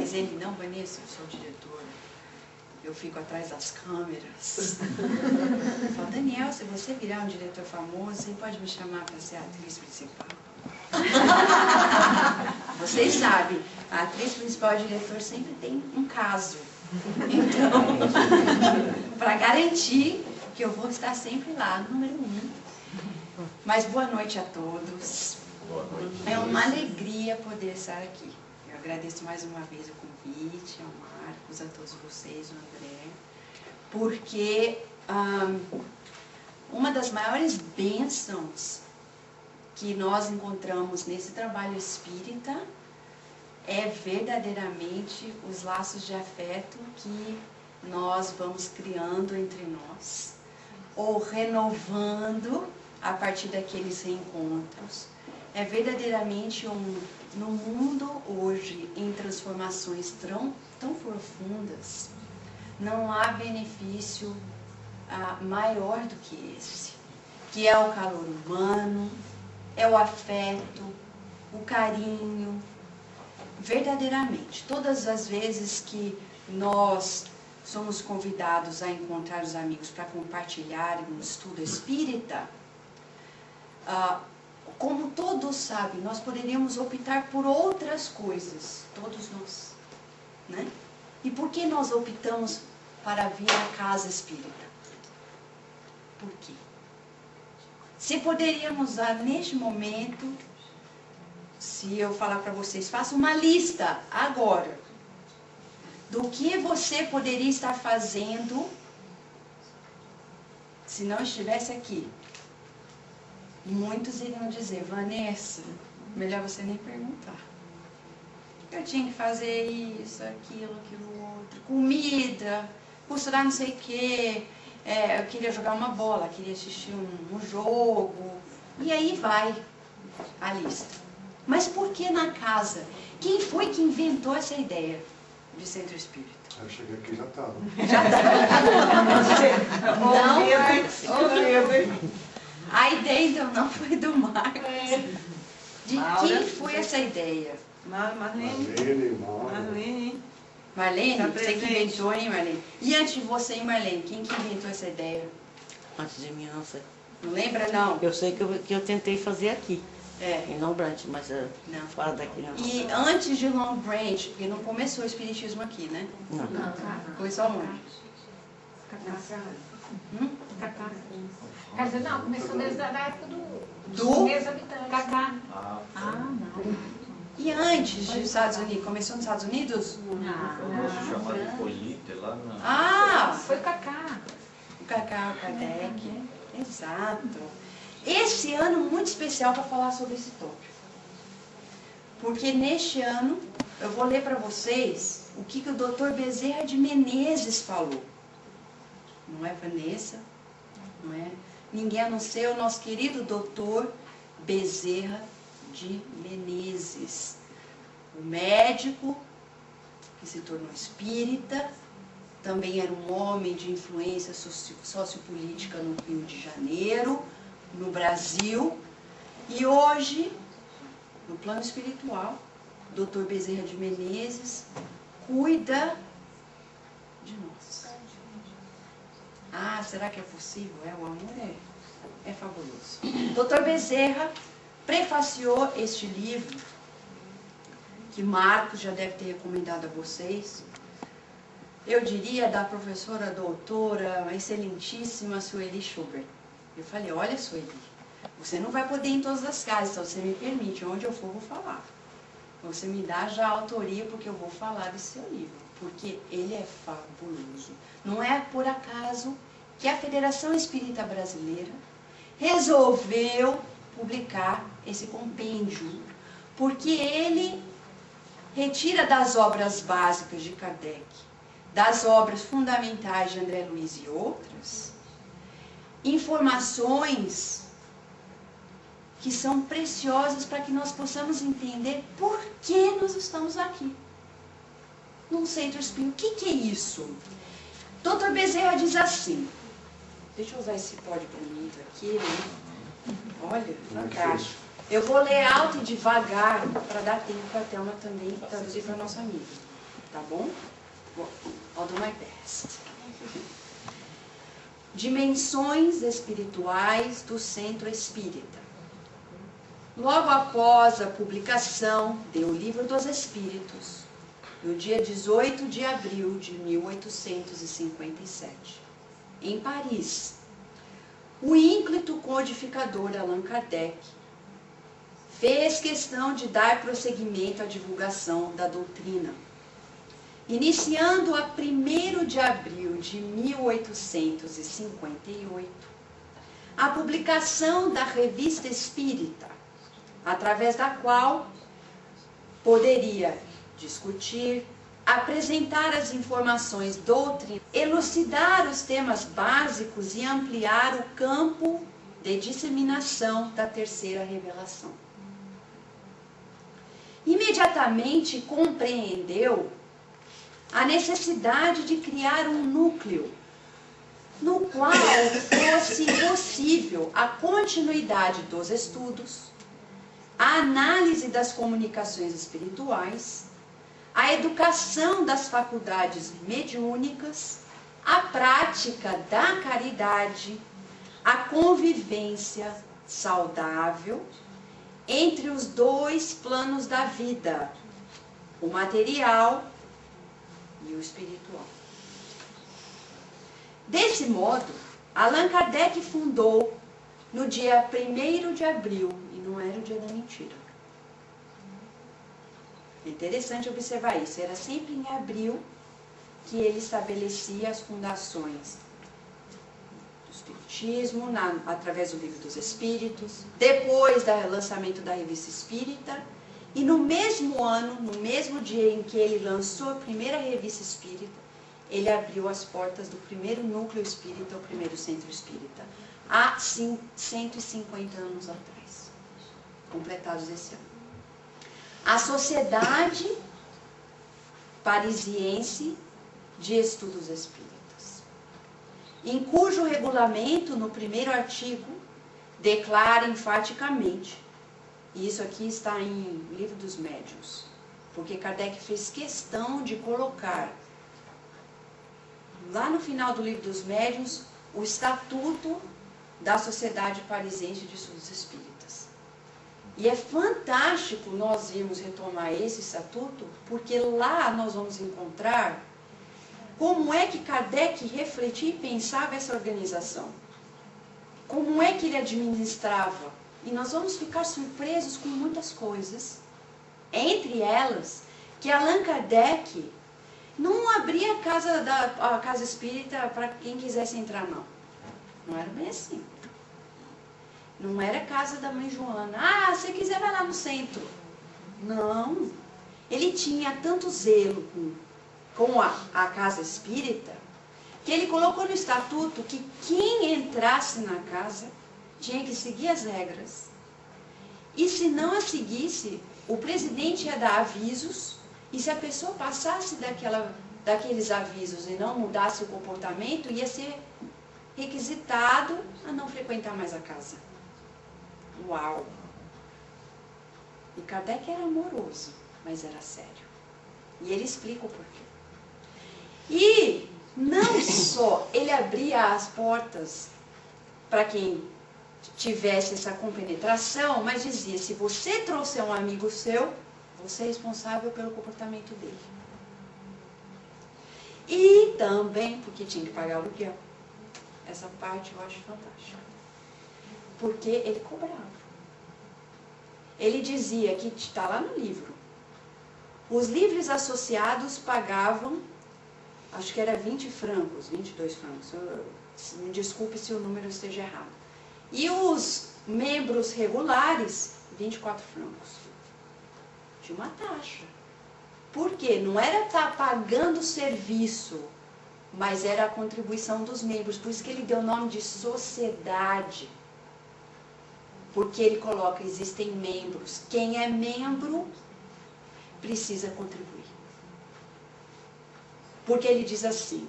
Mas ele, não, Vanessa, eu sou o diretor, eu fico atrás das câmeras. Ele falou, Daniel, se você virar um diretor famoso, você pode me chamar para ser a atriz principal. Vocês sabem, a atriz principal e o diretor sempre tem um caso. Então, para garantir que eu vou estar sempre lá, número 1. Mas boa noite a todos. Boa noite. É uma alegria poder estar aqui. Eu agradeço mais uma vez o convite, ao Marcos, a todos vocês, ao André, porque uma das maiores bênçãos que nós encontramos nesse trabalho espírita é verdadeiramente os laços de afeto que nós vamos criando entre nós, ou renovando a partir daqueles reencontros. É verdadeiramente no mundo hoje, em transformações tão profundas, não há benefício maior do que esse, que é o calor humano, é o afeto, o carinho. Verdadeiramente, todas as vezes que nós somos convidados a encontrar os amigos para compartilhar um estudo espírita, como todos sabem, nós poderíamos optar por outras coisas, todos nós, né? E por que nós optamos para vir à casa espírita? Por quê? Se poderíamos neste momento, se eu falar para vocês, faça uma lista agora do que você poderia estar fazendo se não estivesse aqui. Muitos iriam dizer, Vanessa, melhor você nem perguntar. Eu tinha que fazer isso, aquilo outro, comida, costurar não sei o quê, eu queria jogar uma bola, queria assistir um jogo, e aí vai a lista. Mas por que na casa? Quem foi que inventou essa ideia de centro espírita? Eu cheguei aqui e já estava. Já estava. A ideia então não foi do Marcos. De quem foi essa ideia? Marlene. Marlene, você que inventou, hein, Marlene? E antes de você, hein, Marlene, quem que inventou essa ideia? Antes de mim, eu não sei. Não lembra, não? Eu sei que eu tentei fazer aqui, em Long Branch, mas Não. fora daqui não. E antes de Long Branch, porque não começou o espiritismo aqui, né? Não. Começou aonde? Quer dizer, não, começou desde a época dos Do? primeiros habitantes. Cacá. E antes dos Estados Unidos? Começou nos Estados Unidos? Se chamar de Polite lá na... Ah! Foi Cacá. O Cacá, o Kardec. Exato. Esse ano muito especial para falar sobre esse tópico. Porque neste ano, eu vou ler para vocês o que o Dr. Bezerra de Menezes falou. Não é Vanessa, não é ninguém a não ser o nosso querido Dr. Bezerra de Menezes. O médico que se tornou espírita, também era um homem de influência sociopolítica no Rio de Janeiro, no Brasil, e hoje, no plano espiritual, Dr. Bezerra de Menezes cuida de nós. Ah, será que é possível? O amor é fabuloso. Dr. Bezerra prefaciou este livro, que Marcos já deve ter recomendado a vocês, eu diria da professora doutora excelentíssima Sueli Schubert. Eu falei, olha Sueli, você não vai poder ir em todas as casas, então você me permite, onde eu for vou falar. Você me dá já a autoria porque eu vou falar desse seu livro, porque ele é fabuloso. Não é por acaso que a Federação Espírita Brasileira resolveu publicar esse compêndio, porque ele retira das obras básicas de Kardec, das obras fundamentais de André Luiz e outras, informações que são preciosas para que nós possamos entender por que nós estamos aqui, num centro espírita. O que é isso? Dr. Bezerra diz assim, deixa eu usar esse pódio bonito aqui, né? Olha, fantástico. Eu vou ler alto e devagar para dar tempo para a Thelma também traduzir para a nossa amiga. tá bom? I'll do my best. Dimensões espirituais do Centro Espírita. Logo após a publicação do Livro dos Espíritos, no dia 18 de abril de 1857, em Paris, o ínclito codificador Allan Kardec fez questão de dar prosseguimento à divulgação da doutrina, iniciando a 1º de abril de 1858, a publicação da Revista Espírita, através da qual poderia discutir, apresentar as informações doutrinárias, elucidar os temas básicos e ampliar o campo de disseminação da terceira revelação. Imediatamente compreendeu a necessidade de criar um núcleo no qual fosse possível a continuidade dos estudos, a análise das comunicações espirituais, a educação das faculdades mediúnicas, a prática da caridade, a convivência saudável entre os dois planos da vida, o material e o espiritual. Desse modo, Allan Kardec fundou no dia 1º de abril, e não era o dia da mentira. É interessante observar isso, era sempre em abril que ele estabelecia as fundações do Espiritismo, através do Livro dos Espíritos, depois do lançamento da Revista Espírita, e no mesmo ano, no mesmo dia em que ele lançou a primeira Revista Espírita, ele abriu as portas do primeiro núcleo espírita, o primeiro centro espírita, há 150 anos atrás, completados esse ano. A Sociedade Parisiense de Estudos Espíritas, em cujo regulamento, no primeiro artigo, declara enfaticamente, e isso aqui está em Livro dos Médiuns, porque Kardec fez questão de colocar lá no final do Livro dos Médiuns o Estatuto da Sociedade Parisiense de Estudos Espíritas. E é fantástico nós irmos retomar esse estatuto, porque lá nós vamos encontrar como é que Kardec refletia e pensava essa organização. Como é que ele administrava. E nós vamos ficar surpresos com muitas coisas. Entre elas, que Allan Kardec não abria a casa espírita para quem quisesse entrar, não. Não era bem assim. Não era a casa da mãe Joana. Ah, se quiser vai lá no centro. Não. Ele tinha tanto zelo com a casa espírita, que ele colocou no estatuto que quem entrasse na casa tinha que seguir as regras. E se não as seguisse, o presidente ia dar avisos, e se a pessoa passasse daqueles avisos e não mudasse o comportamento, ia ser requisitado a não frequentar mais a casa. Uau! E Kardec era amoroso, mas era sério. E ele explica o porquê. E não só ele abria as portas para quem tivesse essa compenetração, mas dizia, se você trouxer um amigo seu, você é responsável pelo comportamento dele. E também, porque tinha que pagar aluguel. Essa parte eu acho fantástica. Porque ele cobrava. Ele dizia que está lá no livro. Os livres associados pagavam, acho que era 20 francos, 22 francos. Me desculpe se o número esteja errado. E os membros regulares, 24 francos. Tinha uma taxa. Por quê? Não era estar pagando o serviço, mas era a contribuição dos membros. Por isso que ele deu o nome de sociedade. Porque ele coloca, existem membros. Quem é membro precisa contribuir. Porque ele diz assim,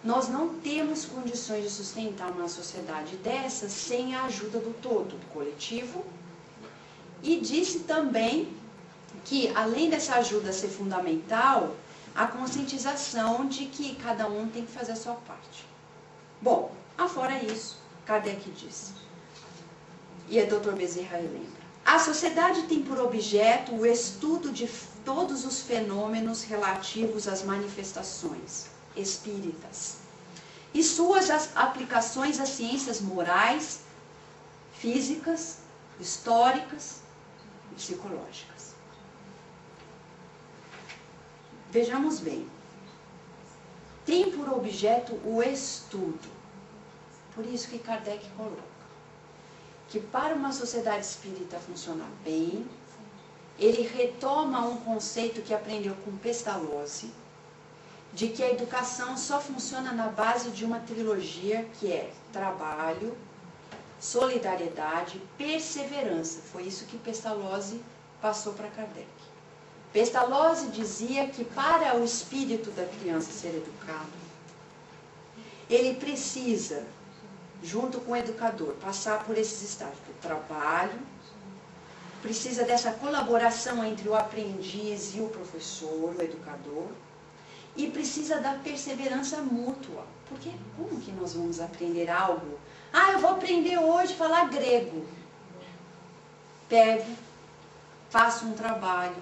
nós não temos condições de sustentar uma sociedade dessa sem a ajuda do todo, do coletivo. E disse também que, além dessa ajuda ser fundamental, a conscientização de que cada um tem que fazer a sua parte. Bom, afora isso, Kardec disse, e a Dr. Bezerra lembra, a sociedade tem por objeto o estudo de todos os fenômenos relativos às manifestações espíritas e suas aplicações às ciências morais, físicas, históricas e psicológicas. Vejamos bem, tem por objeto o estudo. Por isso que Kardec coloca que para uma sociedade espírita funcionar bem, ele retoma um conceito que aprendeu com Pestalozzi, de que a educação só funciona na base de uma trilogia que é trabalho, solidariedade, perseverança. Foi isso que Pestalozzi passou para Kardec. Pestalozzi dizia que para o espírito da criança ser educado, ele precisa, junto com o educador, passar por esses estágios do trabalho, precisa dessa colaboração entre o aprendiz e o professor, o educador, e precisa da perseverança mútua. Porque como que nós vamos aprender algo? Ah, eu vou aprender hoje a falar grego. Pego, faço um trabalho,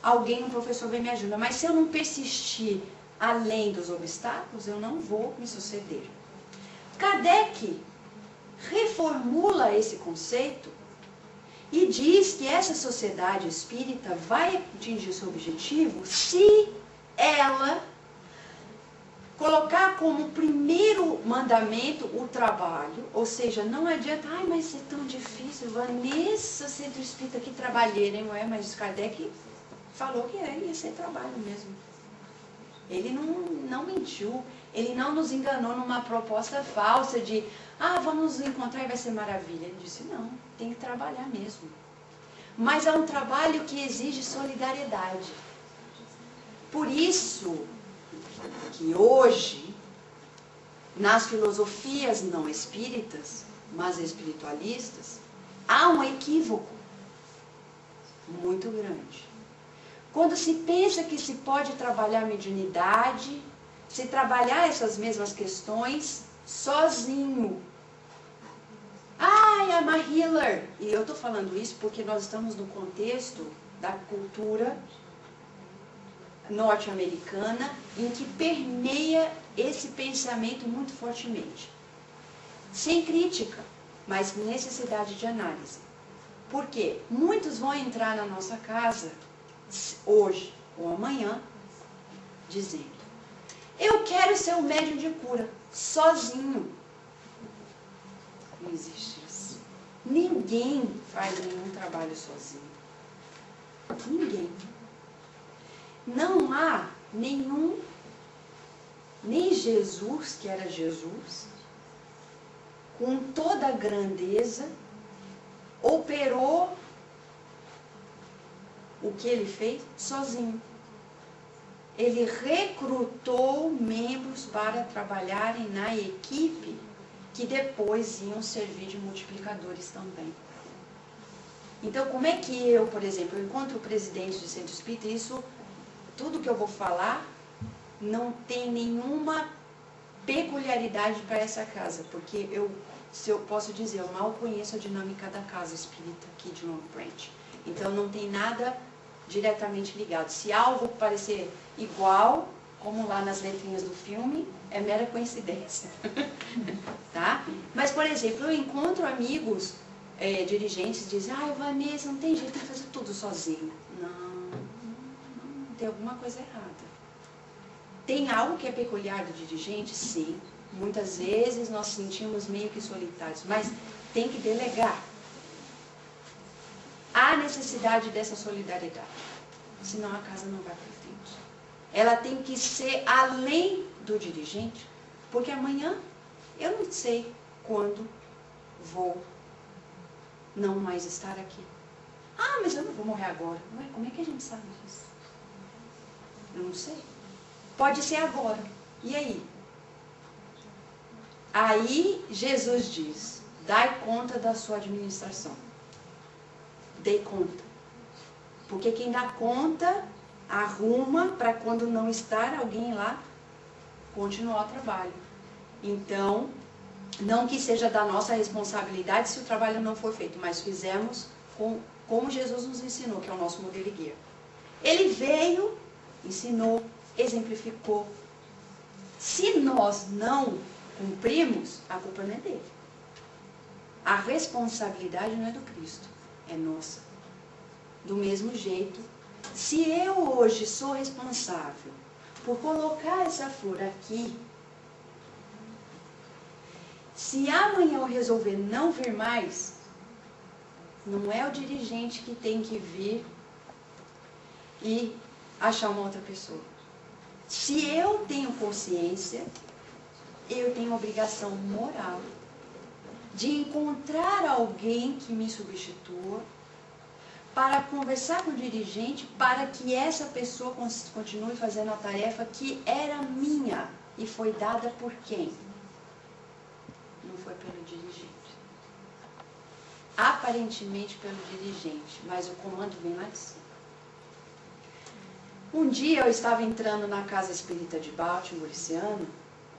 um professor vem me ajudar, mas se eu não persistir além dos obstáculos, eu não vou me suceder. Kardec reformula esse conceito e diz que essa sociedade espírita vai atingir seu objetivo se ela colocar como primeiro mandamento o trabalho, ou seja, não adianta, ai, mas é tão difícil, Vanessa, centro espírita, que trabalheira, hein? Ué, mas Kardec falou que ia ser trabalho mesmo. Ele não mentiu, ele não nos enganou numa proposta falsa de, vamos nos encontrar e vai ser maravilha. Ele disse, não, tem que trabalhar mesmo. Mas é um trabalho que exige solidariedade. Por isso que hoje, nas filosofias não espíritas, mas espiritualistas, há um equívoco muito grande. Quando se pensa que se pode trabalhar a mediunidade, se trabalhar essas mesmas questões sozinho. A Mahiller, e eu estou falando isso porque nós estamos no contexto da cultura norte-americana, em que permeia esse pensamento muito fortemente. Sem crítica, mas necessidade de análise. Por quê? Muitos vão entrar na nossa casa, hoje ou amanhã, dizendo, eu quero ser um médium de cura, sozinho. Não existe isso. Ninguém faz nenhum trabalho sozinho. Ninguém. Não há nem Jesus, que era Jesus, com toda a grandeza, operou o que ele fez sozinho. Ele recrutou membros para trabalharem na equipe, que depois iam servir de multiplicadores também. Então, como é que eu, por exemplo, eu encontro o presidente do Centro Espírita, isso, tudo que eu vou falar, não tem nenhuma peculiaridade para essa casa, porque se eu posso dizer, eu mal conheço a dinâmica da casa espírita aqui de Long Branch. Então, não tem nada diretamente ligado. Se algo parecer igual, como lá nas letrinhas do filme, é mera coincidência. Tá? Mas, por exemplo, eu encontro amigos dirigentes que dizem, Vanessa, não tem jeito, tem que fazer tudo sozinho. Não, tem alguma coisa errada. Tem algo que é peculiar do dirigente? Sim. Muitas vezes nós sentimos meio que solitários, mas tem que delegar. Há necessidade dessa solidariedade, senão a casa não vai para frente. Ela tem que ser além do dirigente, porque amanhã eu não sei quando vou não mais estar aqui. Mas eu não vou morrer agora. Ué, como é que a gente sabe disso? Eu não sei. Pode ser agora. E aí? Aí Jesus diz, dai conta da sua administração. Dê conta. Porque quem dá conta arruma para quando não estar alguém lá, continuar o trabalho. Então, não que seja da nossa responsabilidade se o trabalho não for feito, mas fizemos como Jesus nos ensinou, que é o nosso modelo e guia. Ele veio, ensinou, exemplificou. Se nós não cumprimos, a culpa não é dele. A responsabilidade não é do Cristo, é nossa. Do mesmo jeito, se eu hoje sou responsável por colocar essa flor aqui, se amanhã eu resolver não vir mais, não é o dirigente que tem que vir e achar uma outra pessoa. Se eu tenho consciência, eu tenho obrigação moral de encontrar alguém que me substitua para conversar com o dirigente, para que essa pessoa continue fazendo a tarefa que era minha e foi dada por quem? Não foi pelo dirigente. Aparentemente pelo dirigente, mas o comando vem lá de cima. Um dia eu estava entrando na Casa Espírita de Baltimore esse ano,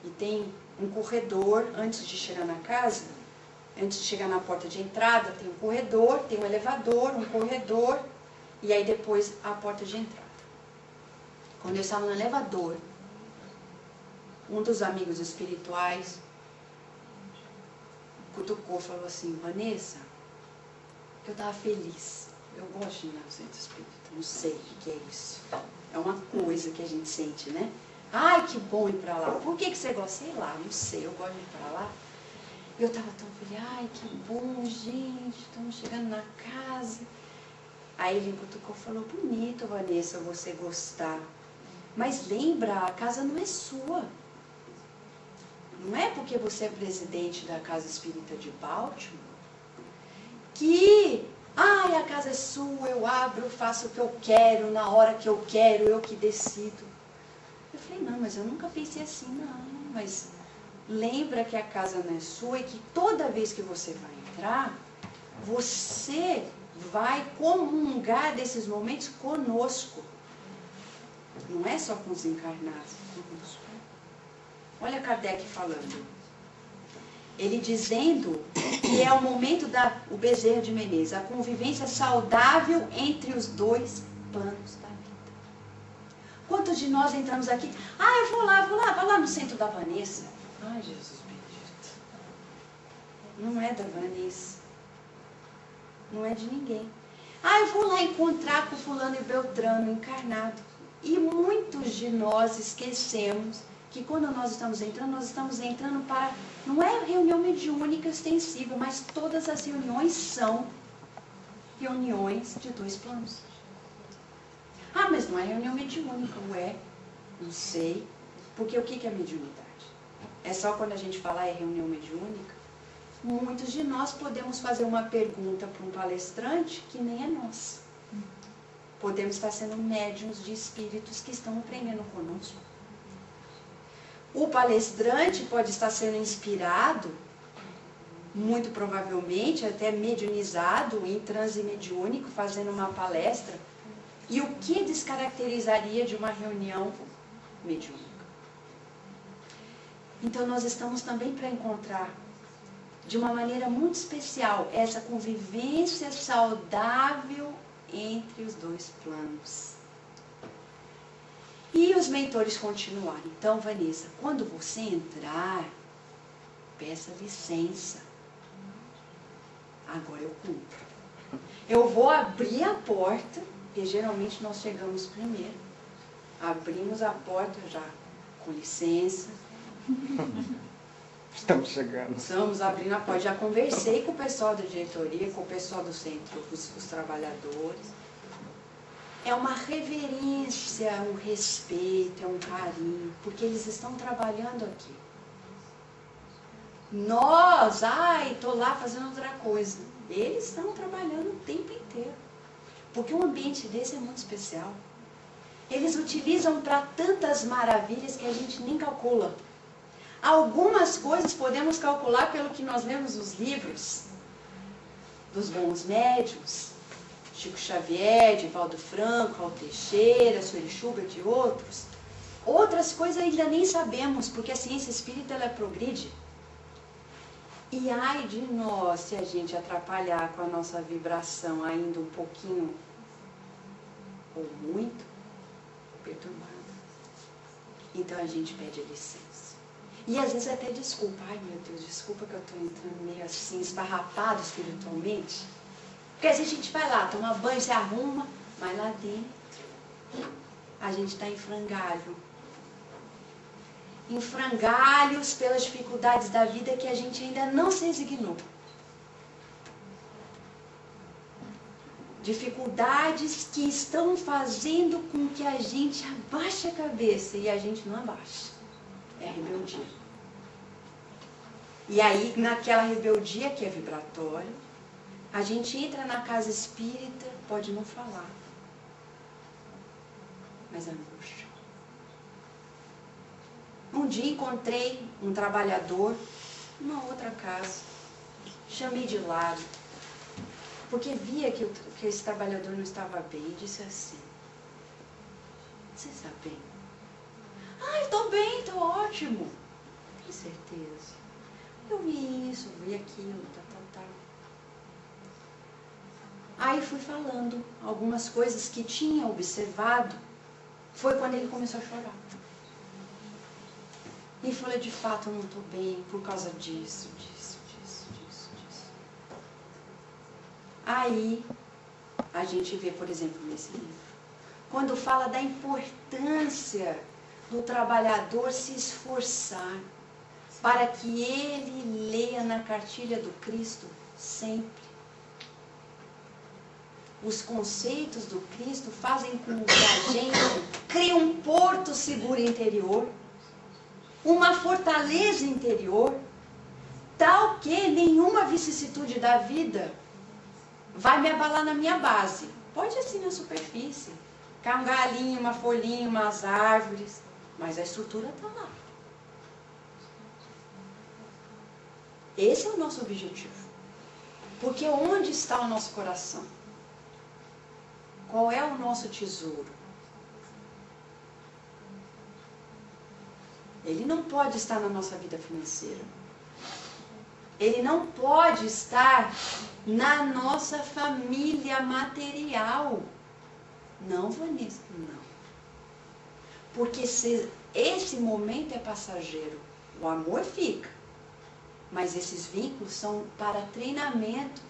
e tem um corredor antes de chegar na casa, antes de chegar na porta de entrada, tem um corredor, tem um elevador, um corredor, e aí depois a porta de entrada. Quando eu estava no elevador, um dos amigos espirituais cutucou, falou assim: Vanessa, eu estava feliz. Eu gosto de ir no centro espírita, não sei o que é isso. É uma coisa que a gente sente, né? Ai, que bom ir para lá. Por que você gosta? Sei lá, não sei, eu gosto de ir para lá. Eu estava tão feliz, ai, que bom, gente, estamos chegando na casa. Aí ele me cutucou e falou: bonito, Vanessa, você gostar. Mas lembra, a casa não é sua. Não é porque você é presidente da Casa Espírita de Baltimore que, ai, a casa é sua, eu abro, eu faço o que eu quero, na hora que eu quero, eu que decido. Eu falei: não, mas eu nunca pensei assim, não, mas lembra que a casa não é sua e que toda vez que você vai entrar, você vai comungar desses momentos conosco. Não é só com os encarnados, conosco. Olha Kardec falando. Ele dizendo que é o momento o Bezerra de Menezes, a convivência saudável entre os dois planos da vida. Quantos de nós entramos aqui? Ah, eu vou lá, vai lá no centro da Vanessa. Ai, Jesus bendito. Não é da Vanessa. Não é de ninguém. Ah, eu vou lá encontrar com fulano e Beltrano encarnado. E muitos de nós esquecemos que quando nós estamos entrando para... Não é reunião mediúnica extensiva, mas todas as reuniões são reuniões de dois planos. Ah, mas não é reunião mediúnica. Ué, não sei. Porque o que é mediunidade? É só quando a gente fala é reunião mediúnica? Muitos de nós podemos fazer uma pergunta para um palestrante que nem é nossa. Podemos estar sendo médiuns de espíritos que estão aprendendo conosco. O palestrante pode estar sendo inspirado, muito provavelmente, até mediunizado, em transe mediúnico, fazendo uma palestra. E o que descaracterizaria de uma reunião mediúnica? Então nós estamos também para encontrar, de uma maneira muito especial, essa convivência saudável entre os dois planos. E os mentores continuaram. Então, Vanessa, quando você entrar, peça licença. Agora eu cumpro. Eu vou abrir a porta, porque geralmente nós chegamos primeiro. Abrimos a porta já, com licença. Estamos chegando. Estamos abrindo a porta. Já conversei com o pessoal da diretoria, com o pessoal do centro, os trabalhadores. É uma reverência, um respeito, é um carinho, porque eles estão trabalhando aqui. Nós, estou lá fazendo outra coisa. Eles estão trabalhando o tempo inteiro. Porque um ambiente desse é muito especial. Eles utilizam para tantas maravilhas que a gente nem calcula. Algumas coisas podemos calcular pelo que nós lemos nos livros dos bons médiuns, Chico Xavier, Divaldo Franco, Raul Teixeira, Sueli Schubert e outros. Outras coisas ainda nem sabemos, porque a ciência espírita ela progride. E ai de nós se a gente atrapalhar com a nossa vibração ainda um pouquinho, ou muito, perturbada. Então a gente pede licença. E às vezes até desculpa. Ai meu Deus, desculpa que eu estou entrando meio assim, esfarrapado espiritualmente. Porque às vezes a gente vai lá, toma banho, se arruma, mas lá dentro a gente está em frangalho. Em frangalhos pelas dificuldades da vida que a gente ainda não se resignou. Dificuldades que estão fazendo com que a gente abaixe a cabeça e a gente não abaixa. É a rebeldia. E aí, naquela rebeldia que é vibratória, a gente entra na casa espírita, pode não falar, mas angústia. Um dia encontrei um trabalhador numa outra casa, chamei de lado, porque via que esse trabalhador não estava bem, e disse assim: você está bem? Ah, eu estou bem, estou ótimo. Tem certeza? Eu vi isso, vi aquilo, tal. Aí fui falando algumas coisas que tinha observado. Foi quando ele começou a chorar. E falei, de fato, eu não estou bem por causa disso. Aí, a gente vê, por exemplo, nesse livro, quando fala da importância do trabalhador se esforçar para que ele leia na cartilha do Cristo sempre. Os conceitos do Cristo fazem com que a gente crie um porto seguro interior, uma fortaleza interior, tal que nenhuma vicissitude da vida vai me abalar na minha base. Pode assim na superfície, cai um galinho, uma folhinha, umas árvores, mas a estrutura está lá. Esse é o nosso objetivo. Porque onde está o nosso coração? Qual é o nosso tesouro? Ele não pode estar na nossa vida financeira. Ele não pode estar na nossa família material. Não, Vanessa, não. Porque se esse momento é passageiro, o amor fica. Mas esses vínculos são para treinamento.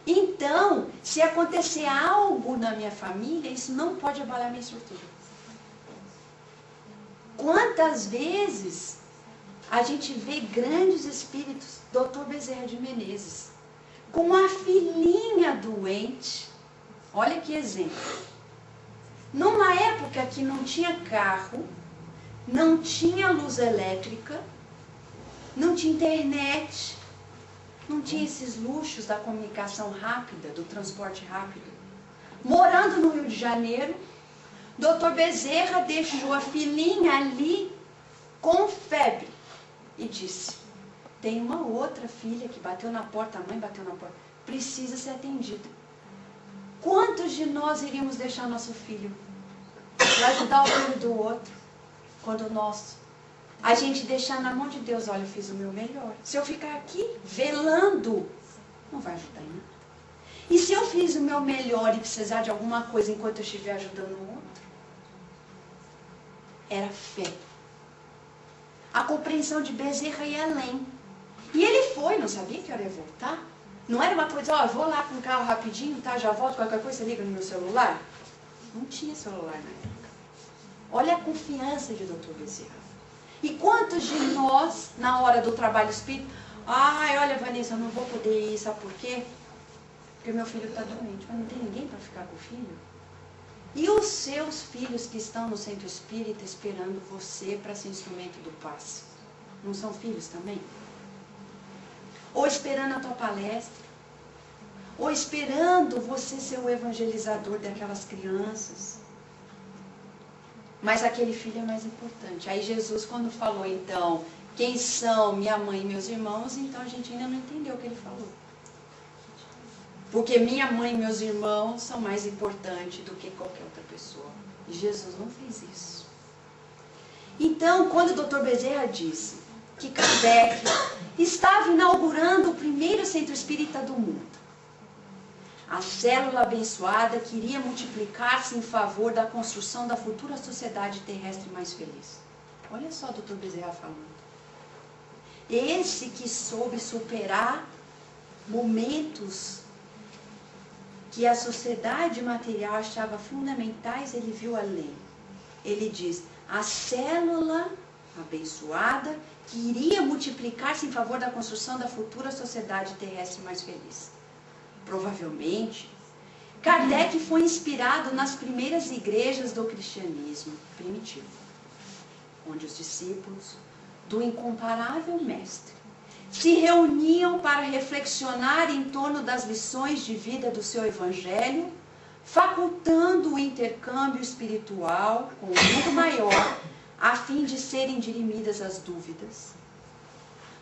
Então, se acontecer algo na minha família, isso não pode abalar minha estrutura. Quantas vezes a gente vê grandes espíritos, Dr. Bezerra de Menezes, com a filhinha doente. Olha que exemplo. Numa época que não tinha carro, não tinha luz elétrica, não tinha internet, não tinha esses luxos da comunicação rápida, do transporte rápido. Morando no Rio de Janeiro, Dr. Bezerra deixou a filhinha ali com febre e disse: tem uma outra filha que bateu na porta, a mãe bateu na porta, precisa ser atendida. Quantos de nós iríamos deixar nosso filho para ajudar o filho do outro, quando nós, a gente deixar na mão de Deus? Olha, eu fiz o meu melhor. Se eu ficar aqui velando, não vai ajudar em nada. E se eu fiz o meu melhor e precisar de alguma coisa enquanto eu estiver ajudando o outro? Era fé. A compreensão de Bezerra ia além. E ele foi, não sabia que hora ia voltar. Não era uma coisa, ó, eu vou lá com o carro rapidinho, tá, já volto, qualquer coisa você liga no meu celular. Não tinha celular na época. Olha a confiança de Dr. Bezerra. E quantos de nós, na hora do trabalho espírita, ai, olha, Vanessa, eu não vou poder ir, sabe por quê? Porque meu filho está doente, mas não tem ninguém para ficar com o filho. E os seus filhos que estão no centro espírita esperando você para ser instrumento do passe? Não são filhos também? Ou esperando a tua palestra? Ou esperando você ser o evangelizador daquelas crianças? Mas aquele filho é mais importante. Aí Jesus, quando falou, então, quem são minha mãe e meus irmãos, então a gente ainda não entendeu o que ele falou. Porque minha mãe e meus irmãos são mais importantes do que qualquer outra pessoa. E Jesus não fez isso. Então, quando o Dr. Bezerra disse que Kardec estava inaugurando o primeiro centro espírita do mundo, a célula abençoada queria multiplicar-se em favor da construção da futura sociedade terrestre mais feliz. Olha só o Dr. Bezerra falando. Esse que soube superar momentos que a sociedade material achava fundamentais, ele viu além. Ele diz, a célula abençoada que iria multiplicar-se em favor da construção da futura sociedade terrestre mais feliz. Provavelmente, Kardec foi inspirado nas primeiras igrejas do cristianismo primitivo, onde os discípulos do incomparável mestre se reuniam para reflexionar em torno das lições de vida do seu evangelho, facultando o intercâmbio espiritual com um mundo maior, a fim de serem dirimidas as dúvidas,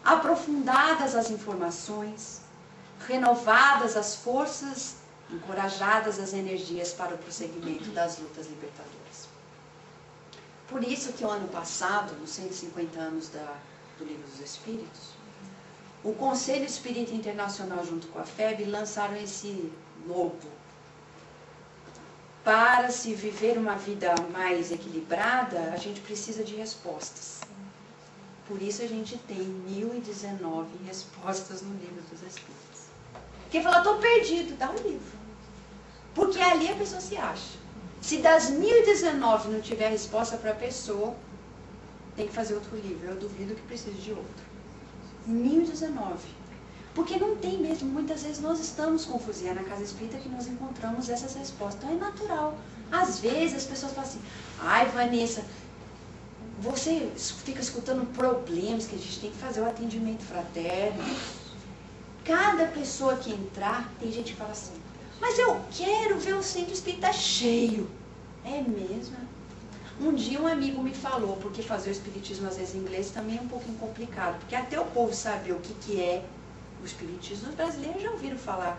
aprofundadas as informações, renovadas as forças, encorajadas as energias para o prosseguimento das lutas libertadoras. Por isso que o ano passado, nos 150 anos do Livro dos Espíritos, o Conselho Espírita Internacional junto com a FEB lançaram esse logo. Para se viver uma vida mais equilibrada, a gente precisa de respostas. Por isso a gente tem 1019 respostas no Livro dos Espíritos. Quem fala, estou perdido, dá um livro. Porque ali a pessoa se acha. Se das 1019 não tiver resposta para a pessoa, tem que fazer outro livro. Eu duvido que precise de outro. 1019. Porque não tem mesmo. Muitas vezes nós estamos confusos. E é na casa espírita que nós encontramos essas respostas. Então é natural. Às vezes as pessoas falam assim, ai Vanessa, você fica escutando problemas que a gente tem que fazer o atendimento fraterno. Cada pessoa que entrar, tem gente que fala assim, mas eu quero ver o centro espírita cheio. É mesmo? Um dia um amigo me falou, porque fazer o espiritismo às vezes em inglês também é um pouquinho complicado, porque até o povo saber o que é o espiritismo, os brasileiros já ouviram falar,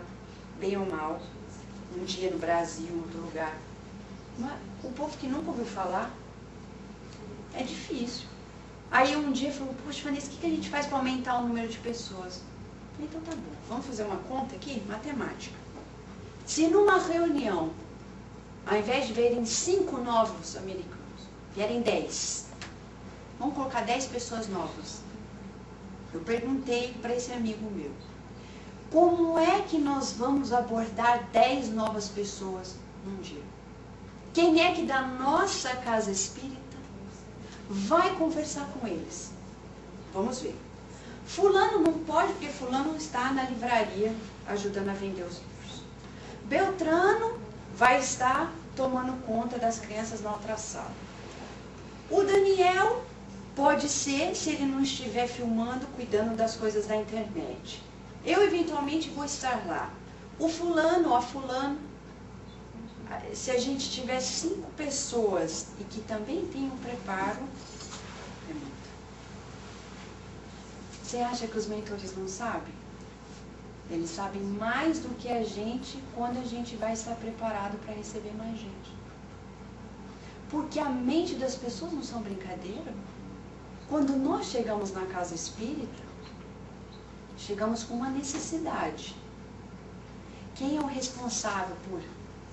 bem ou mal, um dia no Brasil, em outro lugar. Mas o povo que nunca ouviu falar, é difícil. Aí um dia falou, poxa Vanessa, o que a gente faz para aumentar o número de pessoas? Então tá bom, vamos fazer uma conta aqui? Matemática. Se numa reunião, ao invés de verem 5 novos americanos, vierem 10, vamos colocar 10 pessoas novas. Eu perguntei para esse amigo meu, como é que nós vamos abordar 10 novas pessoas num dia? Quem é que da nossa casa espírita vai conversar com eles? Vamos ver. Fulano não pode, porque fulano está na livraria ajudando a vender os livros. Beltrano vai estar tomando conta das crianças na outra sala. O Daniel pode ser, se ele não estiver filmando, cuidando das coisas da internet. Eu eventualmente vou estar lá. O fulano ou a fulano, se a gente tiver 5 pessoas e que também tem um preparo, é muito. Você acha que os mentores não sabem? Eles sabem mais do que a gente quando a gente vai estar preparado para receber mais gente. Porque a mente das pessoas não são brincadeira. Quando nós chegamos na casa espírita, chegamos com uma necessidade. Quem é o responsável por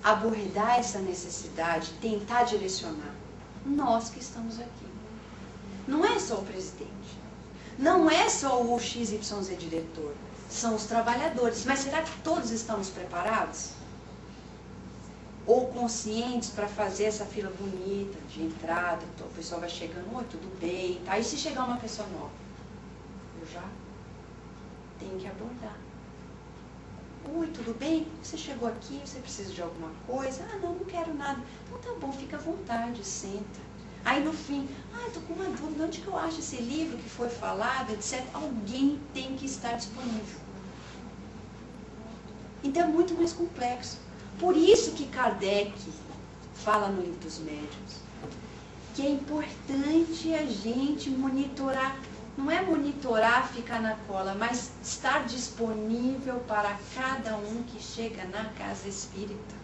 abordar essa necessidade, tentar direcionar? Nós que estamos aqui. Não é só o presidente. Não é só o XYZ diretor. São os trabalhadores. Mas será que todos estamos preparados? Ou conscientes para fazer essa fila bonita de entrada? O pessoal vai chegando, oi, tudo bem? Aí se chegar uma pessoa nova, eu já tenho que abordar. Oi, tudo bem? Você chegou aqui, você precisa de alguma coisa? Ah, não quero nada. Então tá bom, fica à vontade, senta. Aí no fim, estou com uma dúvida, onde que eu acho esse livro que foi falado, etc. Alguém tem que estar disponível. Então é muito mais complexo. Por isso que Kardec fala no Livro dos Médiuns que é importante a gente monitorar não é monitorar, ficar na cola, mas estar disponível para cada um que chega na casa espírita.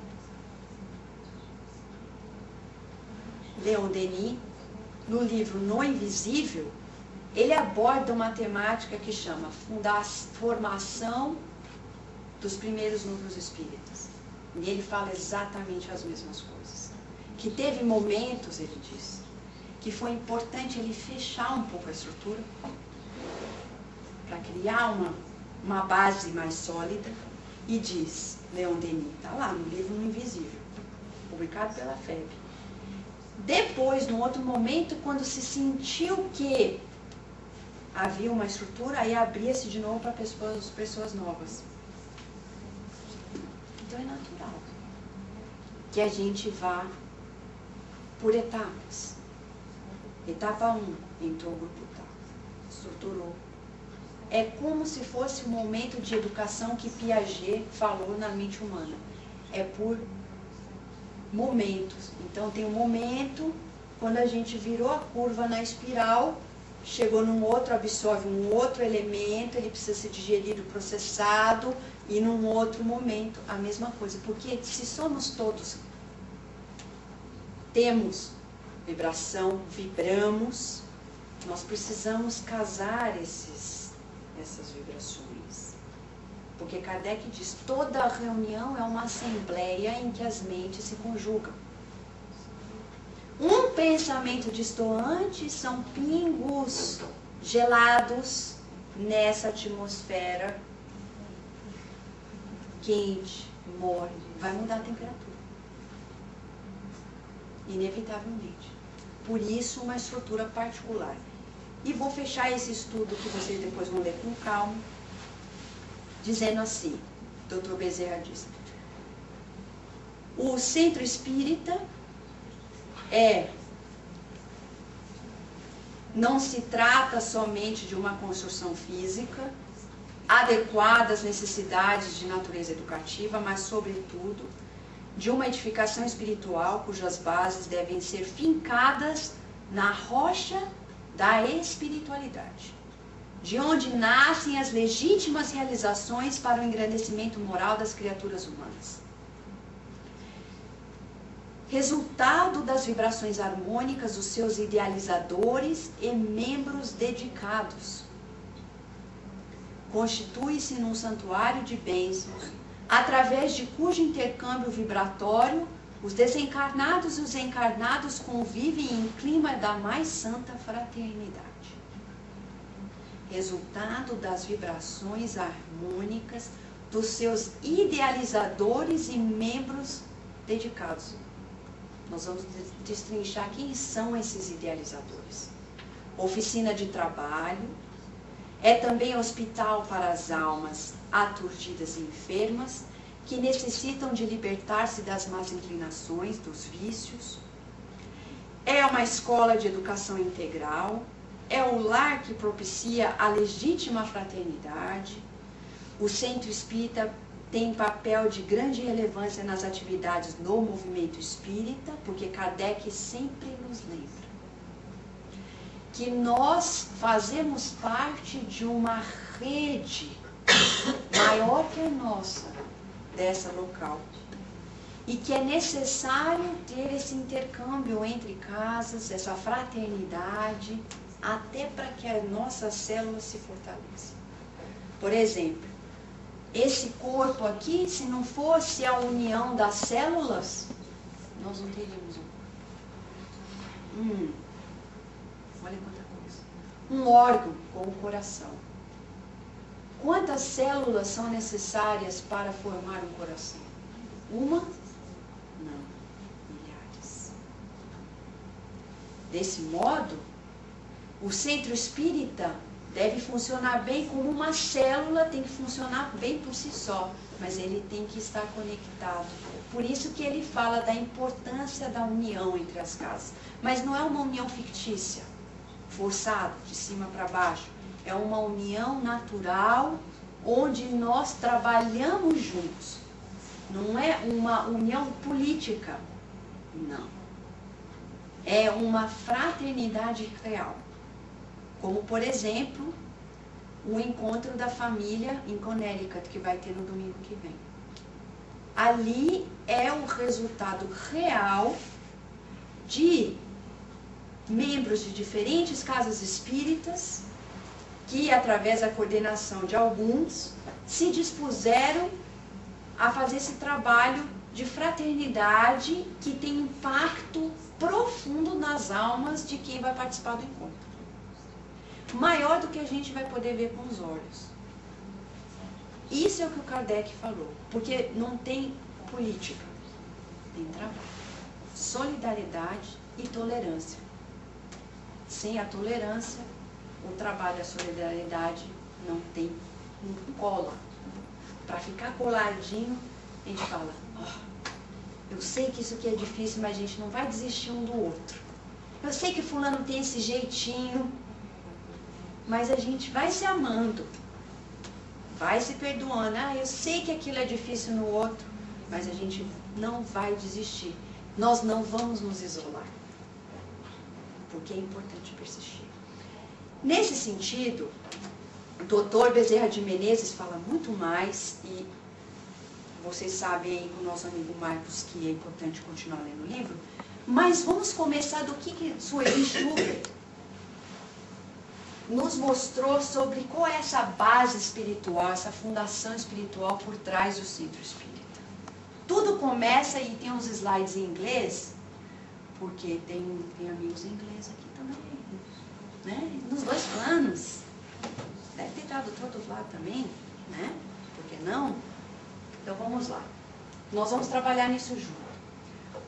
Leon Denis, no livro No Invisível, ele aborda uma temática que chama formação dos primeiros núcleos espíritas. E ele fala exatamente as mesmas coisas. Que teve momentos, ele diz, que foi importante ele fechar um pouco a estrutura para criar uma base mais sólida. E diz, Leon Denis, está lá no livro No Invisível, publicado pela FEB. Depois, num outro momento, quando se sentiu que havia uma estrutura, aí abria-se de novo para pessoas novas. Então é natural que a gente vá por etapas. Etapa 1, entrou o grupo tal, estruturou. É como se fosse um momento de educação que Piaget falou na mente humana. É por momentos. Então tem um momento, quando a gente virou a curva na espiral, chegou num outro, absorve um outro elemento, ele precisa ser digerido, processado, e num outro momento a mesma coisa. Porque se somos todos, temos vibração, vibramos, nós precisamos casar essas vibrações. Porque Kardec diz, toda reunião é uma assembleia em que as mentes se conjugam. Um pensamento distoante são pingos gelados nessa atmosfera quente, morna. Vai mudar a temperatura. Inevitavelmente. Por isso, uma estrutura particular. E vou fechar esse estudo que vocês depois vão ler com calma, dizendo assim, Dr. Bezerra diz, o centro espírita não se trata somente de uma construção física, adequada às necessidades de natureza educativa, mas, sobretudo, de uma edificação espiritual cujas bases devem ser fincadas na rocha da espiritualidade, de onde nascem as legítimas realizações para o engrandecimento moral das criaturas humanas. Resultado das vibrações harmônicas dos seus idealizadores e membros dedicados. Constitui-se num santuário de bênçãos, através de cujo intercâmbio vibratório os desencarnados e os encarnados convivem em clima da mais santa fraternidade. Resultado das vibrações harmônicas dos seus idealizadores e membros dedicados. Nós vamos destrinchar quem são esses idealizadores. Oficina de trabalho, é também hospital para as almas aturdidas e enfermas, que necessitam de libertar-se das más inclinações, dos vícios. É uma escola de educação integral, é o lar que propicia a legítima fraternidade. O centro espírita tem papel de grande relevância nas atividades do movimento espírita, porque Kardec sempre nos lembra que nós fazemos parte de uma rede maior que a nossa, dessa local, e que é necessário ter esse intercâmbio entre casas, essa fraternidade, até para que as nossas células se fortaleçam. Por exemplo, esse corpo aqui, se não fosse a união das células, nós não teríamos um corpo. Olha quanta coisa. Um órgão como o coração. Quantas células são necessárias para formar um coração? Uma? Não. Milhares. Desse modo, o centro espírita deve funcionar bem como uma célula, tem que funcionar bem por si só, mas ele tem que estar conectado. Por isso que ele fala da importância da união entre as casas. Mas não é uma união fictícia, forçada, de cima para baixo. É uma união natural, onde nós trabalhamos juntos. Não é uma união política, não. É uma fraternidade real. Como, por exemplo, o encontro da família em Connecticut, que vai ter no domingo que vem. Ali é o resultado real de membros de diferentes casas espíritas que, através da coordenação de alguns, se dispuseram a fazer esse trabalho de fraternidade que tem impacto profundo nas almas de quem vai participar do encontro. Maior do que a gente vai poder ver com os olhos. Isso é o que o Kardec falou, porque não tem política, tem trabalho, solidariedade e tolerância. Sem a tolerância, o trabalho e a solidariedade não tem um cola. Para ficar coladinho, a gente fala, eu sei que isso aqui é difícil, mas a gente não vai desistir um do outro. Eu sei que fulano tem esse jeitinho, mas a gente vai se amando, vai se perdoando. Eu sei que aquilo é difícil no outro, mas a gente não vai desistir. Nós não vamos nos isolar, porque é importante persistir. Nesse sentido, o Dr. Bezerra de Menezes fala muito mais, e vocês sabem aí com o nosso amigo Marcos que é importante continuar lendo o livro, mas vamos começar do que Sueli Schubert nos mostrou sobre qual é essa base espiritual, essa fundação espiritual por trás do centro espírita. Tudo começa, e tem uns slides em inglês, porque tem amigos em inglês aqui também, né? Nos dois planos. Deve ter tradutor do outro lado também, né? Por que não? Então vamos lá. Nós vamos trabalhar nisso junto.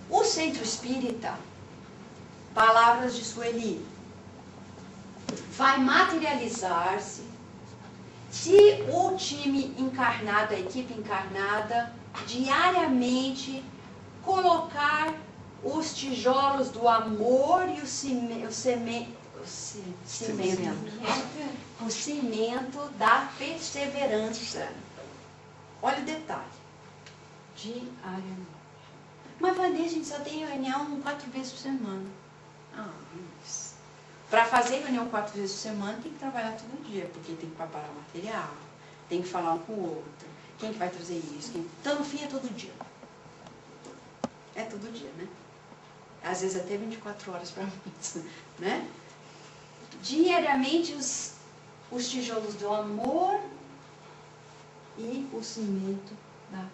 O centro espírita, palavras de Sueli, vai materializar-se se o time encarnado, a equipe encarnada, diariamente colocar os tijolos do amor e o cimento da perseverança. Olha o detalhe. Diariamente. Mas, Vanessa, a gente só tem reunião 4 vezes por semana. Para fazer reunião 4 vezes por semana, tem que trabalhar todo dia, porque tem que preparar o material, tem que falar um com o outro, quem que vai trazer isso, então, no fim, é todo dia. É todo dia, né? Às vezes até 24 horas para muitos, né? Diariamente, os tijolos do amor e o cimento da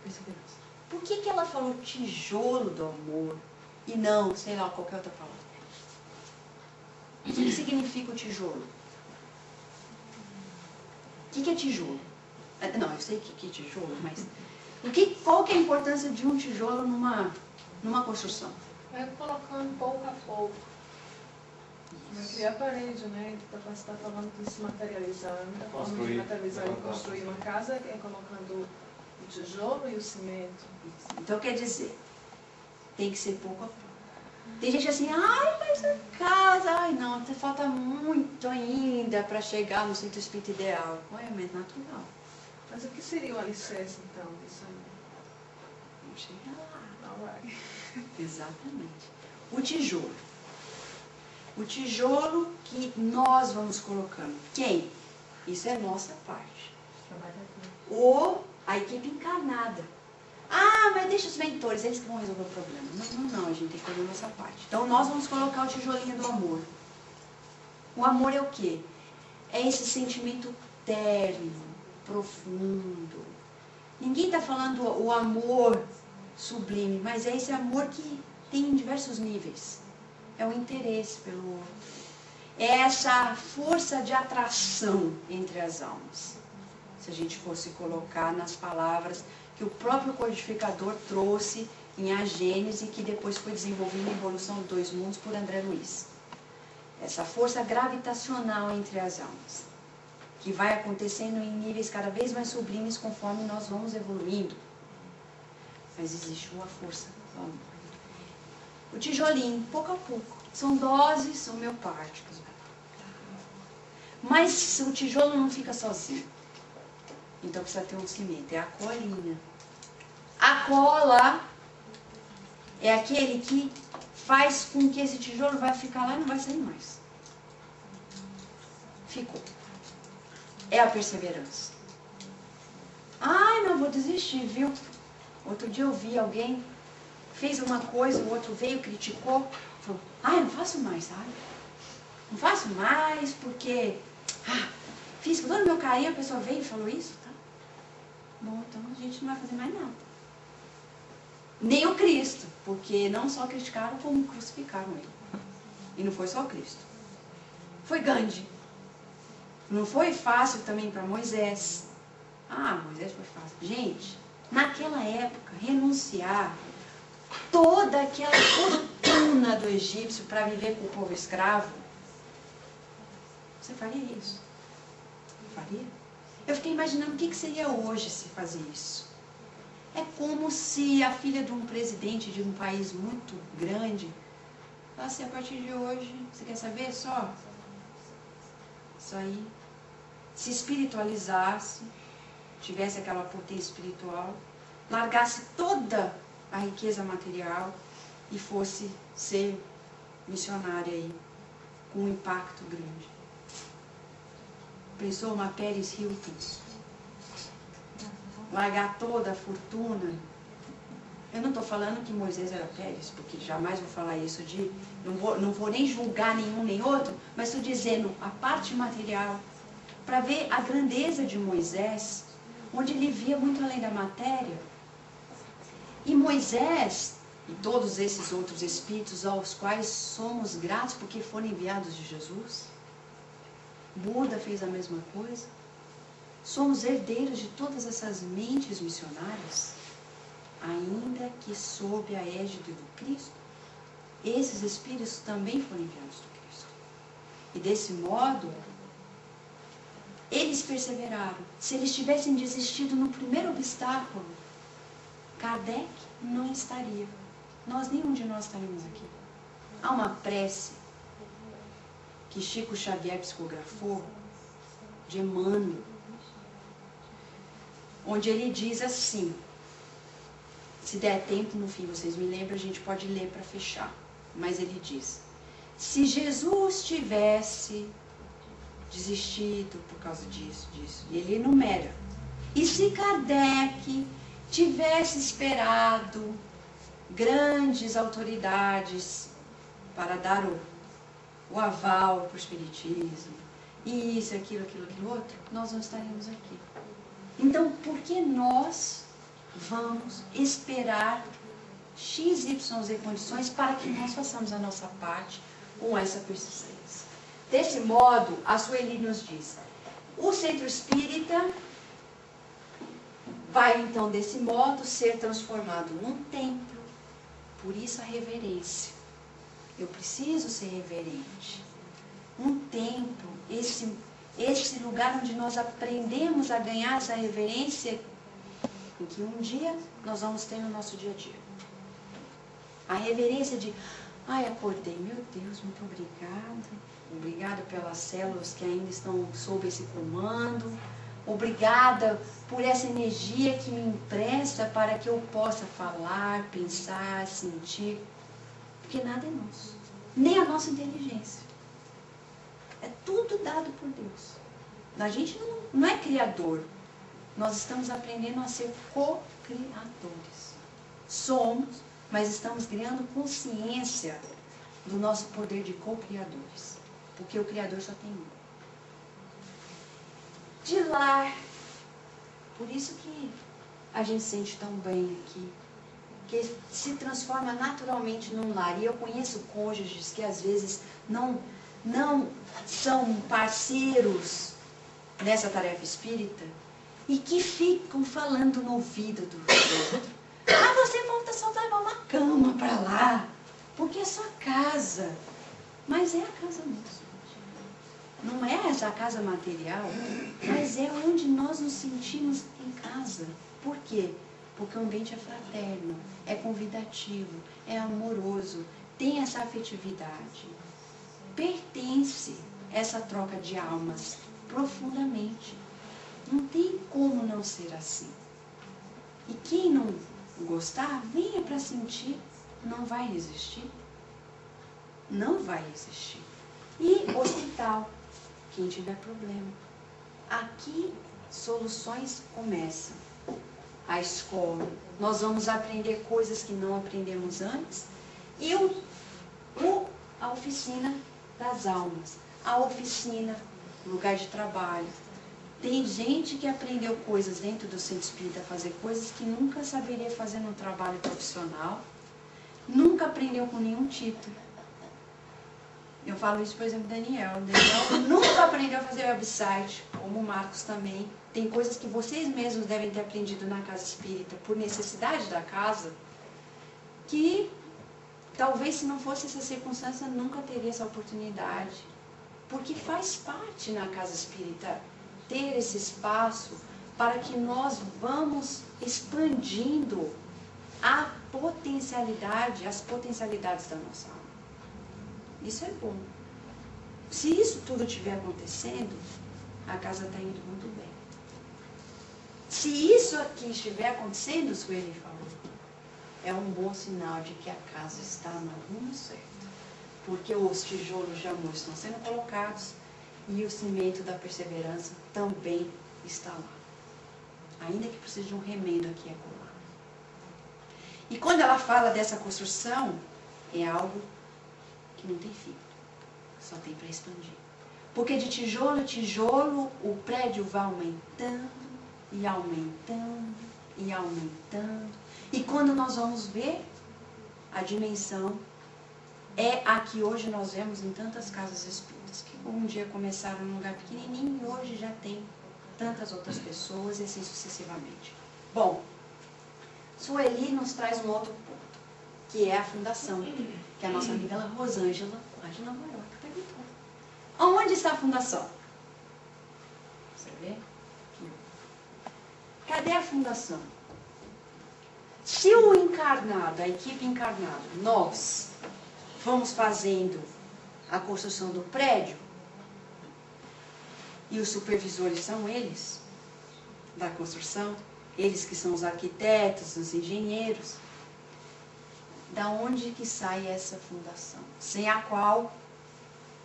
perseverança. Por que ela falou tijolo do amor e não, sei lá, qualquer outra palavra? O que significa o tijolo? O que é tijolo? Não, eu sei o que é tijolo, mas qual que é a importância de um tijolo numa construção? Vai colocando pouco a pouco. Vai criar parede, né? Você está falando de se materializando. A forma de materializar e construir uma casa é colocando o tijolo e o cimento. Então quer dizer, tem que ser pouco a pouco. Tem gente assim, mas a casa, não, falta muito ainda para chegar no centro espírita ideal. É natural. Mas o que seria o alicerce, então, disso aí? Vamos chegar lá. Alright. Exatamente. O tijolo. O tijolo que nós vamos colocando. Quem? Isso é nossa parte. A equipe encarnada. Mas deixa os mentores, eles que vão resolver o problema. Não, a gente tem que fazer a nossa parte. Então, nós vamos colocar o tijolinho do amor. O amor é o quê? É esse sentimento terno, profundo. Ninguém está falando o amor sublime, mas é esse amor que tem diversos níveis. É o interesse pelo outro. É essa força de atração entre as almas. Se a gente fosse colocar nas palavras que o próprio codificador trouxe em A Gênese, que depois foi desenvolvido na Evolução dos Dois Mundos por André Luiz. Essa força gravitacional entre as almas, que vai acontecendo em níveis cada vez mais sublimes conforme nós vamos evoluindo. Mas existe uma força do amor. O tijolinho, pouco a pouco, são doses homeopáticas. Mas o tijolo não fica sozinho. Então precisa ter um cimento, é a colinha. A cola é aquele que faz com que esse tijolo vai ficar lá e não vai sair mais. ficou. É a perseverança. Ai, não vou desistir, viu? Outro dia eu vi alguém, fez uma coisa, o outro veio, criticou, falou, ai, não faço mais, sabe? Não faço mais porque, fiz com todo o meu carinho, a pessoa veio e falou isso, tá? Bom, então a gente não vai fazer mais nada. Nem o Cristo, porque não só criticaram, como crucificaram ele. E não foi só o Cristo. Foi Gandhi. Não foi fácil também para Moisés. Moisés foi fácil. Gente, naquela época, renunciar toda aquela fortuna do egípcio para viver com o povo escravo, você faria isso? Faria? Eu fiquei imaginando o que seria hoje se fazer isso. É como se a filha de um presidente de um país muito grande falasse, a partir de hoje, você quer saber só? Isso aí. Se espiritualizasse, tivesse aquela potência espiritual, largasse toda a riqueza material e fosse ser missionária aí, com um impacto grande. Pensou uma Paris Hilton? Largar toda a fortuna. Eu não estou falando que Moisés era Pérez, porque jamais vou falar isso de... Não vou nem julgar nenhum nem outro, mas estou dizendo a parte material, para ver a grandeza de Moisés, onde ele via muito além da matéria. E Moisés, e todos esses outros espíritos aos quais somos gratos porque foram enviados de Jesus, Buda fez a mesma coisa. Somos herdeiros de todas essas mentes missionárias, ainda que sob a égide do Cristo. Esses espíritos também foram enviados do Cristo. E desse modo, eles perseveraram. Se eles tivessem desistido no primeiro obstáculo, Kardec não estaria. Nenhum de nós estaríamos aqui. Há uma prece que Chico Xavier psicografou, de Emmanuel, onde ele diz assim, se der tempo no fim, vocês me lembram, a gente pode ler para fechar, mas ele diz, se Jesus tivesse desistido por causa disso, e ele enumera, e se Kardec tivesse esperado grandes autoridades para dar o aval para o espiritismo, isso, aquilo, outro, nós não estaríamos aqui. Então, por que nós vamos esperar X, Y, Z condições para que nós façamos a nossa parte com essa persistência? Desse modo, a Sueli nos diz, o centro espírita vai então desse modo ser transformado num templo, por isso a reverência. Eu preciso ser reverente. Um templo, esse lugar onde nós aprendemos a ganhar essa reverência, em que um dia nós vamos ter no nosso dia a dia. A reverência de, acordei, meu Deus, muito obrigada. Obrigada pelas células que ainda estão sob esse comando. Obrigada por essa energia que me empresta para que eu possa falar, pensar, sentir. Porque nada é nosso. Nem a nossa inteligência. É tudo dado por Deus. A gente não é criador. Nós estamos aprendendo a ser co-criadores. Somos, mas estamos criando consciência do nosso poder de co-criadores. Porque o Criador só tem um. De lá, por isso que a gente sente tão bem aqui. Que se transforma naturalmente num lar. E eu conheço cônjuges que às vezes não são parceiros nessa tarefa espírita e que ficam falando no ouvido do outro. Você volta só levar uma cama para lá, porque é sua casa. Mas é a casa mesmo. Não é essa casa material, mas é onde nós nos sentimos em casa. Por quê? Porque o ambiente é fraterno, é convidativo, é amoroso, tem essa afetividade. Pertence essa troca de almas profundamente. Não tem como não ser assim. E quem não gostar, venha para sentir, não vai resistir. Não vai resistir. E hospital, quem tiver problema. Aqui, soluções começam. A escola. Nós vamos aprender coisas que não aprendemos antes. E a oficina das almas. A oficina, lugar de trabalho. Tem gente que aprendeu coisas dentro do centro espírita, fazer coisas que nunca saberia fazer no trabalho profissional. Nunca aprendeu com nenhum título. Eu falo isso, por exemplo, Daniel. Daniel nunca aprendeu a fazer website, como o Marcos também. Tem coisas que vocês mesmos devem ter aprendido na casa espírita, por necessidade da casa, que talvez se não fosse essa circunstância, nunca teria essa oportunidade. Porque faz parte na casa espírita ter esse espaço para que nós vamos expandindo a potencialidade, as potencialidades da nossa alma. Isso é bom. Se isso tudo estiver acontecendo, a casa está indo muito bem. Se isso aqui estiver acontecendo, o Sueli falou, é um bom sinal de que a casa está no rumo certo. Porque os tijolos de amor estão sendo colocados e o cimento da perseverança também está lá. Ainda que precise de um remendo aqui e acolá. E quando ela fala dessa construção, é algo que não tem fim, só tem para expandir. Porque de tijolo a tijolo o prédio vai aumentando e aumentando e aumentando. E quando nós vamos ver, a dimensão é a que hoje nós vemos em tantas casas espíritas, que um dia começaram num lugar pequenininho e hoje já tem tantas outras pessoas e assim sucessivamente. Bom, Sueli nos traz um outro ponto, que é a fundação, que a nossa amiga Rosângela, lá de Nova York, perguntou. Onde está a fundação? Você vê? Aqui. Cadê a fundação? Se o encarnado, a equipe encarnada, nós vamos fazendo a construção do prédio, e os supervisores são eles, da construção, eles que são os arquitetos, os engenheiros, da onde que sai essa fundação? Sem a qual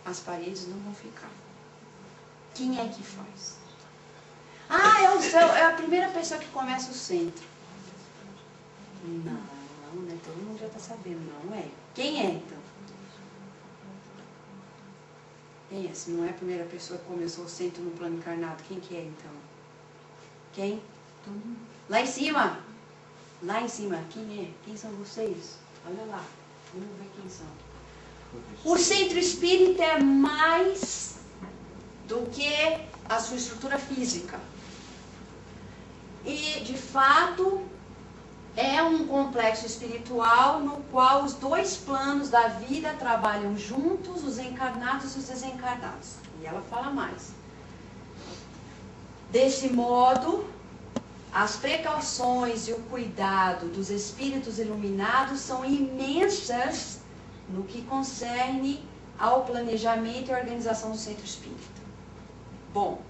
as paredes não vão ficar. Quem é que faz? Ah, é a primeira pessoa que começa o centro. Não, né? Todo mundo já está sabendo, não é. Quem é então? Quem é? Se não é a primeira pessoa que começou o centro no plano encarnado, quem que é então? Quem? Lá em cima. Lá em cima, quem é? Quem são vocês? Olha lá, vamos ver quem são. O centro espírita é mais do que a sua estrutura física. E, de fato, é um complexo espiritual no qual os dois planos da vida trabalham juntos, os encarnados e os desencarnados. E ela fala mais. Desse modo, as precauções e o cuidado dos espíritos iluminados são imensas no que concerne ao planejamento e organização do centro espírita. Bom,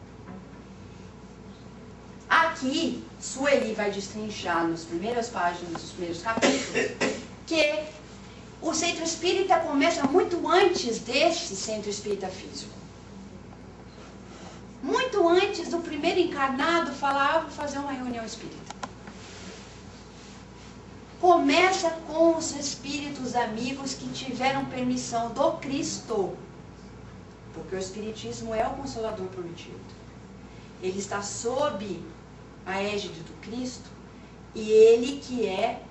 aqui, Sueli vai destrinchar nas primeiras páginas, nos primeiros capítulos, que o centro espírita começa muito antes desse centro espírita físico. Muito antes do primeiro encarnado falar, vou fazer uma reunião espírita. Começa com os espíritos amigos que tiveram permissão do Cristo. Porque o Espiritismo é o Consolador prometido. Ele está sob a égide do Cristo e ele que é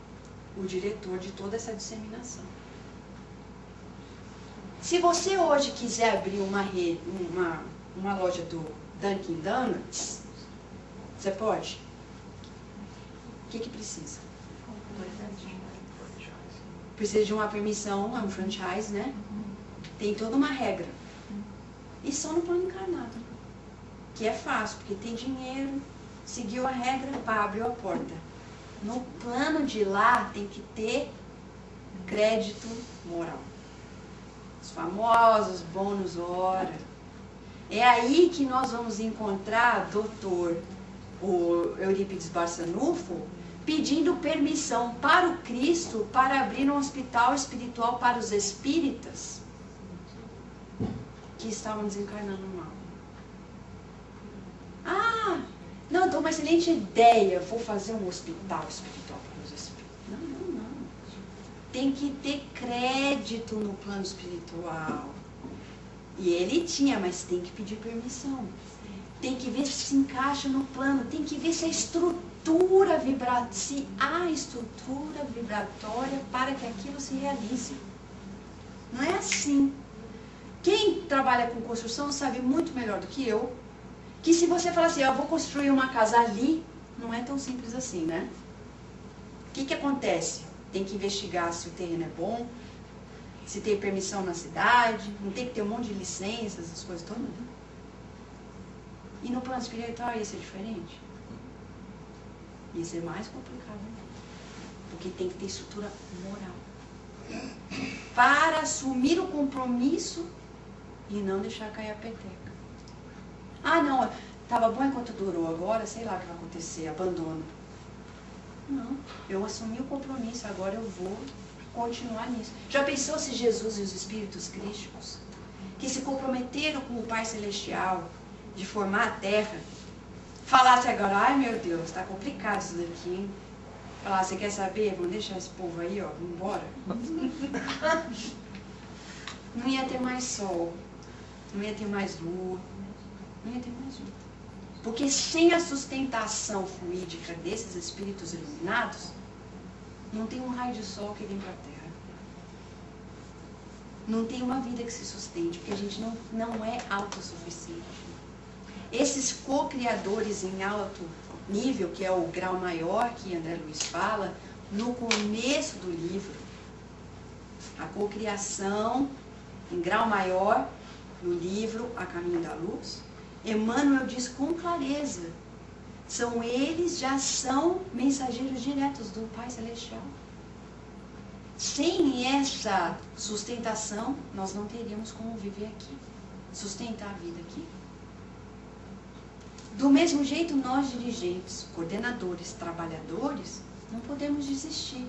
o diretor de toda essa disseminação. Se você hoje quiser abrir uma loja do Dunkin' Donuts, você pode? O que precisa? Precisa de uma permissão, é um franchise, né? Tem toda uma regra. E só no plano encarnado. Que é fácil, porque tem dinheiro, seguiu a regra, pá, abriu a porta. No plano de lá tem que ter crédito moral. Os famosos bônus hora. É aí que nós vamos encontrar o Eurípides Barçanufo pedindo permissão para o Cristo para abrir um hospital espiritual para os espíritas que estavam desencarnando mal. dou uma excelente ideia, vou fazer um hospital espiritual para os espíritos. Não. Tem que ter crédito no plano espiritual. E ele tinha, mas tem que pedir permissão. Tem que ver se encaixa no plano, tem que ver se a estrutura se há estrutura vibratória para que aquilo se realize. Não é assim. Quem trabalha com construção sabe muito melhor do que eu, que se você falar assim, eu vou construir uma casa ali, não é tão simples assim, né? O que acontece? Tem que investigar se o terreno é bom, se tem permissão na cidade, não tem que ter um monte de licenças, essas coisas todas, né? E no plano espiritual ia ser diferente. Ia ser mais complicado, né? Porque tem que ter estrutura moral. Para assumir o compromisso e não deixar cair a peteca. Ah, não, estava bom enquanto durou, agora sei lá o que vai acontecer, abandono. Não, eu assumi o compromisso, agora eu vou continuar nisso. Já pensou se Jesus e os Espíritos Crísticos, que se comprometeram com o Pai Celestial, de formar a Terra, falasse agora, ai meu Deus, está complicado isso daqui, hein? Falar, você quer saber? Vamos deixar esse povo aí, ó, vamos embora. Não ia ter mais sol, não ia ter mais lua, não ia ter mais lua. Porque sem a sustentação fluídica desses espíritos iluminados, não tem um raio de sol que vem para a Terra. Não tem uma vida que se sustente, porque a gente não é autossuficiente. Esses co-criadores em alto nível, que é o grau maior que André Luiz fala, no começo do livro, a cocriação em grau maior, no livro A Caminho da Luz, Emmanuel diz com clareza, eles já são mensageiros diretos do Pai Celestial. Sem essa sustentação, nós não teríamos como viver aqui, sustentar a vida aqui. Do mesmo jeito, nós dirigentes, coordenadores, trabalhadores, não podemos desistir.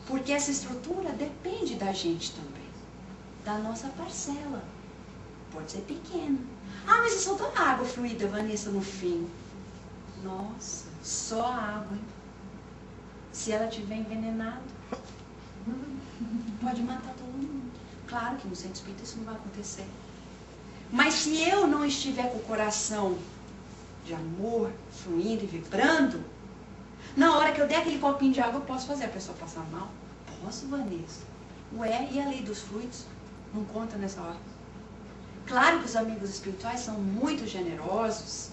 Porque essa estrutura depende da gente também, da nossa parcela. Pode ser pequena. Ah, mas eu só dou água fluida, Vanessa, no fim. Nossa, só a água, hein? Se ela estiver envenenada, pode matar todo mundo. Claro que no centro espírita isso não vai acontecer. Mas se eu não estiver com o coração de amor, fluindo e vibrando, na hora que eu der aquele copinho de água, eu posso fazer a pessoa passar mal? Posso, Vanessa. Ué, e a lei dos fluidos? Não conta nessa hora. Claro que os amigos espirituais são muito generosos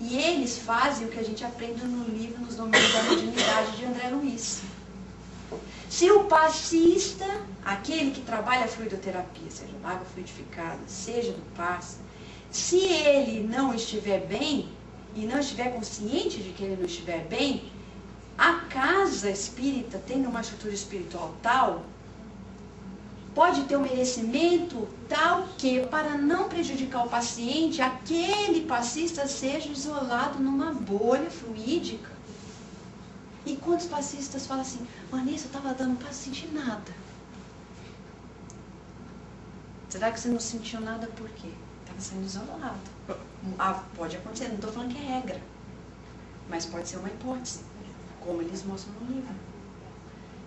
e eles fazem o que a gente aprende no livro Nos Domínios da Mediunidade de André Luiz. Se o passista, aquele que trabalha a fluidoterapia, seja água fluidificada, seja do passe, se ele não estiver bem e não estiver consciente de que ele não estiver bem, a casa espírita, tendo uma estrutura espiritual tal, pode ter um merecimento tal que, para não prejudicar o paciente, aquele passista seja isolado numa bolha fluídica. E quantos passistas falam assim, Vanessa, eu estava dando, não posso sentir nada. Será que você não sentiu nada por quê? Estava sendo isolado. Ah, pode acontecer, não estou falando que é regra. Mas pode ser uma hipótese, como eles mostram no livro.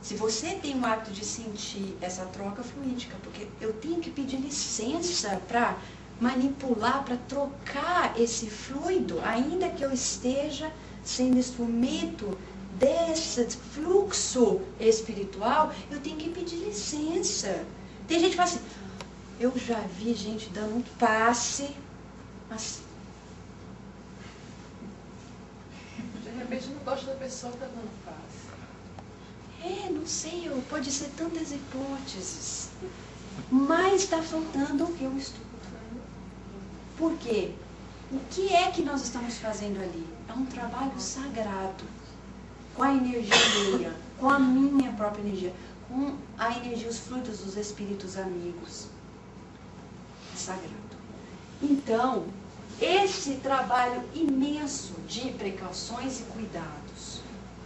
Se você tem o hábito de sentir essa troca fluídica, porque eu tenho que pedir licença para manipular, para trocar esse fluido, ainda que eu esteja sendo instrumento desse fluxo espiritual, eu tenho que pedir licença. Tem gente que fala assim, eu já vi gente dando um passe assim. De repente não gosta da pessoa que está dando passe. Não sei, pode ser tantas hipóteses. Mas está faltando o estudo. Por quê? O que é que nós estamos fazendo ali? É um trabalho sagrado. Com a energia minha, com a minha própria energia, com a energia, os fluidos dos espíritos amigos. É sagrado. Então, esse trabalho imenso de precauções e cuidados,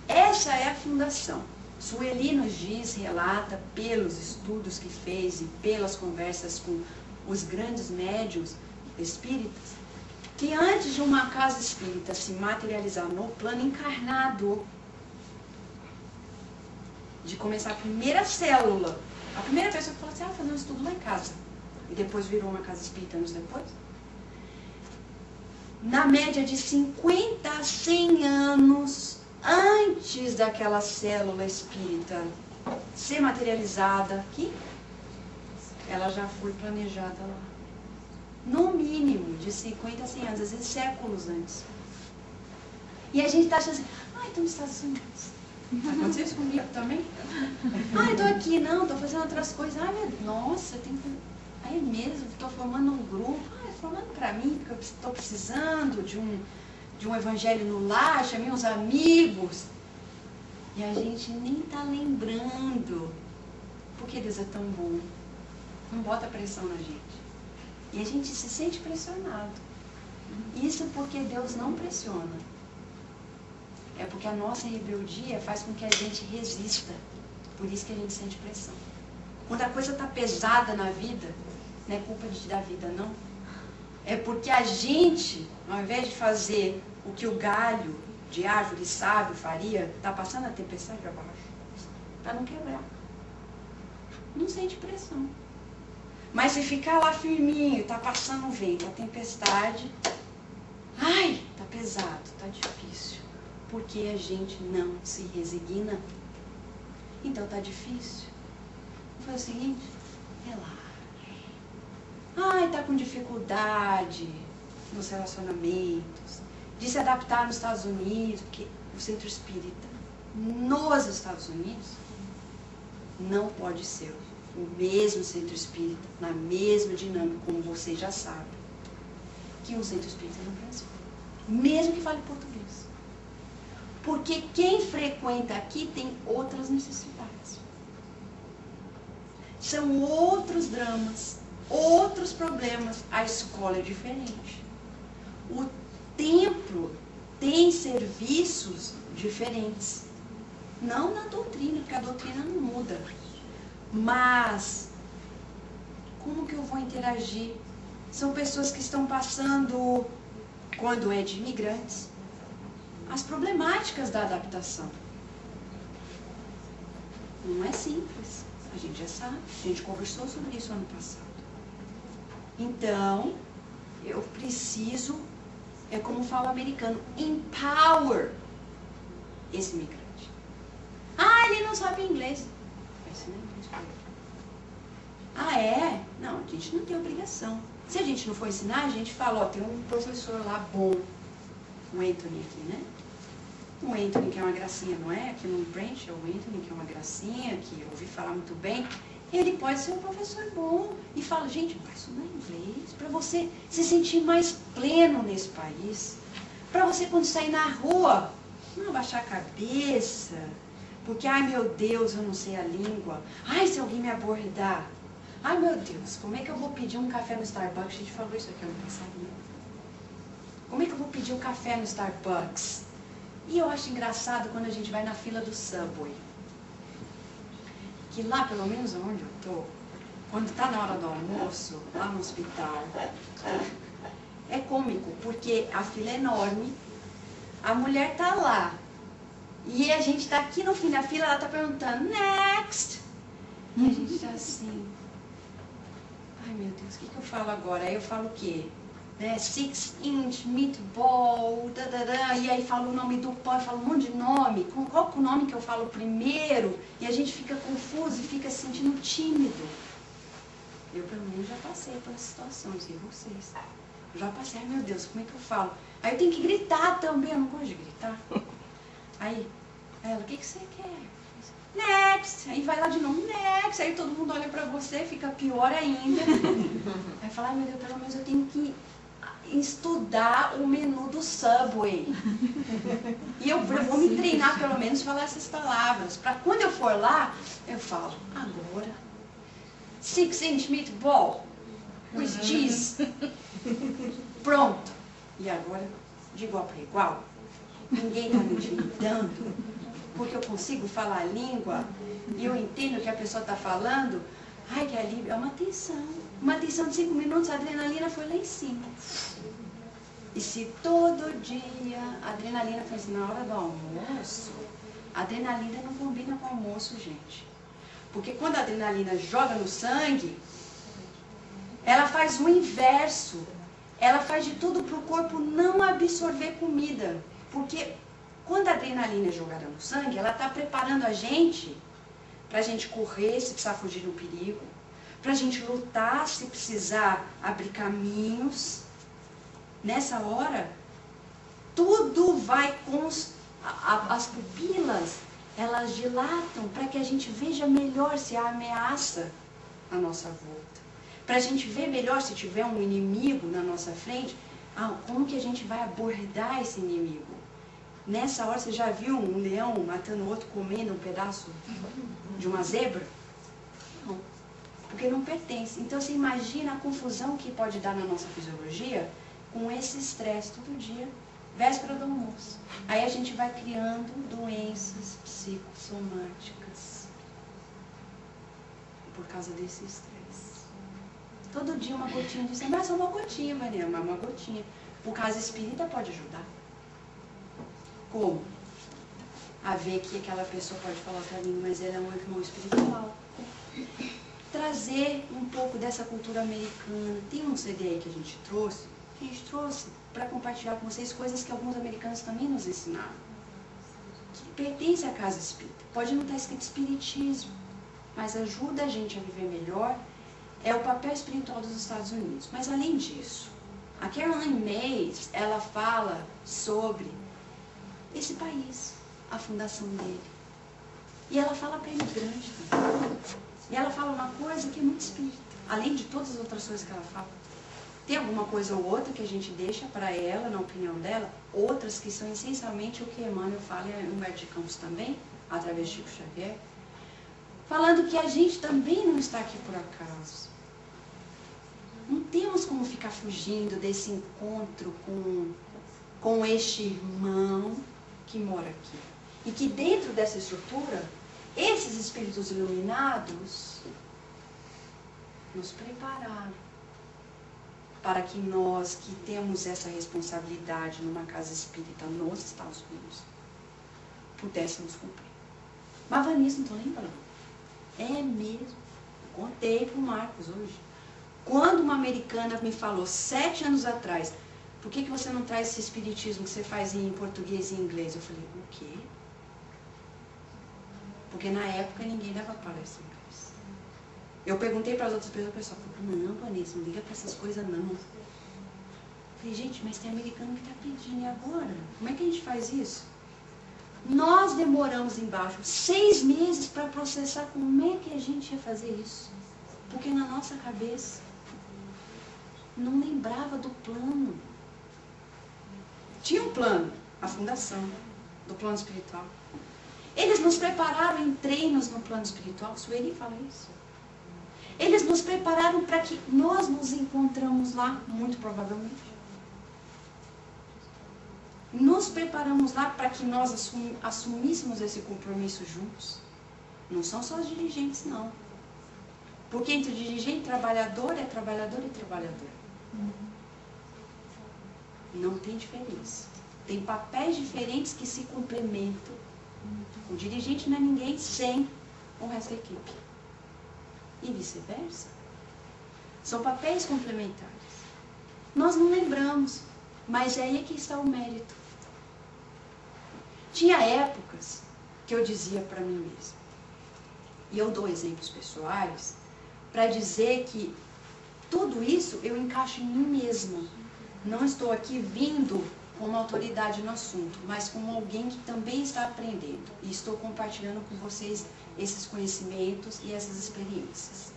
essa é a fundação. Sueli nos diz, relata, pelos estudos que fez e pelas conversas com os grandes médiuns espíritas, que antes de uma casa espírita se materializar no plano encarnado, de começar a primeira célula, a primeira pessoa que falou assim, fazer um estudo lá em casa, e depois virou uma casa espírita anos depois, na média de 50 a 100 anos antes daquela célula espírita ser materializada aqui, ela já foi planejada lá. No mínimo de 50 a 100 anos, às vezes séculos antes. E a gente está achando assim, estou nos Estados Unidos. Aconteceu isso comigo também? Estou aqui, não, estou fazendo outras coisas. Nossa, tem que... é mesmo, estou formando um grupo. Formando para mim, porque eu estou precisando de um evangelho no lar, chamei uns amigos. E a gente nem está lembrando. Porque Deus é tão bom. Não bota pressão na gente. E a gente se sente pressionado. Isso porque Deus não pressiona. É porque a nossa rebeldia faz com que a gente resista. Por isso que a gente sente pressão. Quando a coisa está pesada na vida, não é culpa da vida, não. É porque a gente, ao invés de fazer o que o galho de árvore sábio faria, está passando a tempestade abaixo, para não quebrar. Não sente pressão. Mas se ficar lá firminho, está passando o vento, a tempestade, está pesado, está difícil. Porque a gente não se resigna. Então está difícil. Foi o seguinte, relaxa. Está com dificuldade nos relacionamentos, de se adaptar nos Estados Unidos, porque o centro espírita nos Estados Unidos não pode ser o mesmo centro espírita, na mesma dinâmica, como você já sabe, que um centro espírita no Brasil, mesmo que fale português. Porque quem frequenta aqui tem outras necessidades. São outros dramas, outros problemas. A escola é diferente. O templo tem serviços diferentes. Não na doutrina, porque a doutrina não muda. Mas, como que eu vou interagir? São pessoas que estão passando, quando é de imigrantes, as problemáticas da adaptação. Não é simples. A gente já sabe. A gente conversou sobre isso ano passado. Então, eu preciso, é como fala o americano, empower esse imigrante. Ele não sabe inglês. É? Não, a gente não tem obrigação. Se a gente não for ensinar, a gente fala, tem um professor lá bom, o Anthony aqui, né? O Anthony, que é uma gracinha, não é? Aqui no Branch, é o Anthony, que é uma gracinha, que eu ouvi falar muito bem. Ele pode ser um professor bom e fala, gente, vai estudar inglês para você se sentir mais pleno nesse país. Para você, quando sair na rua, não abaixar a cabeça, porque, meu Deus, eu não sei a língua. Se alguém me abordar. Meu Deus, como é que eu vou pedir um café no Starbucks? A gente falou isso aqui ano passado, né? Como é que eu vou pedir um café no Starbucks? E eu acho engraçado quando a gente vai na fila do Subway. Que lá, pelo menos onde eu estou, quando está na hora do almoço, lá no hospital, é cômico, porque a fila é enorme, a mulher está lá, e a gente está aqui no fim da fila, ela está perguntando, next! E a gente está assim, meu Deus, o que eu falo agora? Aí eu falo o quê? 6-inch meatball, e aí falo o nome do pão, eu falo um monte de nome, qual é o nome que eu falo primeiro? E a gente fica confuso e fica se sentindo tímido. Eu, pelo menos, já passei por essa situação, não sei vocês. Eu já passei, meu Deus, como é que eu falo? Aí eu tenho que gritar também, eu não gosto de gritar. Aí, ela, o que você quer? Next! Aí vai lá de novo, next! Aí todo mundo olha pra você, fica pior ainda. Aí fala, meu Deus, pelo menos eu tenho que estudar o menu do Subway. E eu vou me treinar pelo menos falar essas palavras. Para quando eu for lá, eu falo, agora, 6-inch meatball with cheese. Pronto. E agora, de igual para igual, ninguém está me intimidando, porque eu consigo falar a língua e eu entendo o que a pessoa está falando. Que alívio. É uma tensão. Uma tensão de 5 minutos, a adrenalina foi lá em cima. E se todo dia a adrenalina foi assim, na hora do almoço, a adrenalina não combina com o almoço, gente. Porque quando a adrenalina joga no sangue, ela faz o inverso. Ela faz de tudo para o corpo não absorver comida. Porque quando a adrenalina é jogada no sangue, ela está preparando a gente para a gente correr se precisar fugir do perigo, para a gente lutar se precisar abrir caminhos. Nessa hora, tudo vai com as pupilas, elas dilatam para que a gente veja melhor se há ameaça à nossa volta. Para a gente ver melhor se tiver um inimigo na nossa frente, como que a gente vai abordar esse inimigo. Nessa hora, você já viu um leão matando outro, comendo um pedaço de uma zebra? Não, porque não pertence. Então, você imagina a confusão que pode dar na nossa fisiologia com esse estresse todo dia, véspera do almoço. Aí a gente vai criando doenças psicossomáticas por causa desse estresse. Todo dia uma gotinha de sangue, mas só uma gotinha, Maria, uma gotinha. Por causa espírita pode ajudar. Como? A ver que aquela pessoa pode falar para mim, mas ela é um irmão espiritual. Trazer um pouco dessa cultura americana. Tem um CD aí que a gente trouxe para compartilhar com vocês coisas que alguns americanos também nos ensinaram. Que pertence à casa espírita. Pode não estar escrito espiritismo, mas ajuda a gente a viver melhor. É o papel espiritual dos Estados Unidos. Mas além disso, a Caroline Myss, ela fala sobre esse país, a fundação dele. E ela fala para imigrante também. E ela fala uma coisa que é muito espírita, além de todas as outras coisas que ela fala. Tem alguma coisa ou outra que a gente deixa para ela, na opinião dela, outras que são essencialmente o que Emmanuel fala em Humberto de Campos também, através de Chico Xavier, falando que a gente também não está aqui por acaso. Não temos como ficar fugindo desse encontro com este irmão que mora aqui. E que dentro dessa estrutura, esses espíritos iluminados nos prepararam para que nós, que temos essa responsabilidade numa casa espírita nos Estados Unidos, pudéssemos cumprir. Mas Vanessa, não estou lembrando. É mesmo. Eu contei para o Marcos hoje. Quando uma americana me falou 7 anos atrás, por que você não traz esse espiritismo que você faz em português e em inglês? Eu falei, o quê? Porque na época ninguém dava palestra em inglês. Eu perguntei para as outras pessoas, o pessoal falou, não, Vanessa, não liga para essas coisas não. Eu falei, gente, mas tem americano que está pedindo, e agora? Como é que a gente faz isso? Nós demoramos embaixo 6 meses para processar como é que a gente ia fazer isso. Porque na nossa cabeça não lembrava do plano. Tinha um plano, a fundação do plano espiritual. Eles nos prepararam em treinos no plano espiritual, Sueli fala isso. Eles nos prepararam para que nós nos encontramos lá, muito provavelmente. Nos preparamos lá para que nós assumíssemos esse compromisso juntos. Não são só os dirigentes, não. Porque entre dirigente e trabalhador é trabalhador e trabalhador. Não tem diferença. Tem papéis diferentes que se complementam. O dirigente não é ninguém sem o resto da equipe. E vice-versa. São papéis complementares. Nós não lembramos, mas é aí que está o mérito. Tinha épocas que eu dizia para mim mesma, e eu dou exemplos pessoais, para dizer que tudo isso eu encaixo em mim mesma. Não estou aqui vindo como autoridade no assunto, mas como alguém que também está aprendendo. E estou compartilhando com vocês esses conhecimentos e essas experiências.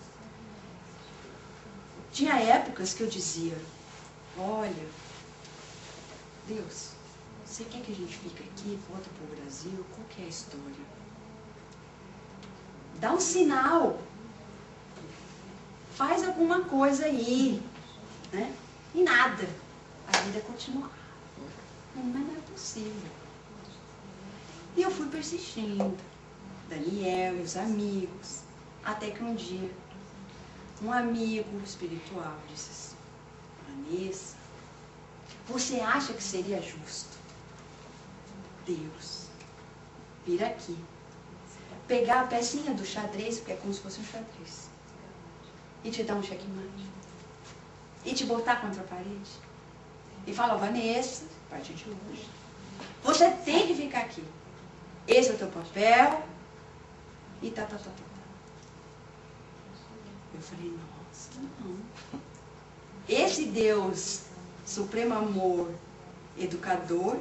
Tinha épocas que eu dizia, olha, Deus, você quer que a gente fique aqui, volta para o Brasil? Qual que é a história? Dá um sinal. Faz alguma coisa aí, né? E nada. A vida continua. Mas não é possível. E eu fui persistindo. Daniel e os amigos. Até que um dia, um amigo espiritual disse assim, Vanessa, você acha que seria justo Deus vir aqui, pegar a pecinha do xadrez, porque é como se fosse um xadrez, e te dar um checkmate, e te botar contra a parede, e falar, Vanessa, a partir de hoje, você tem que ficar aqui. Esse é o teu papel, e tá. Eu falei, nossa, não. Esse Deus, supremo amor, educador,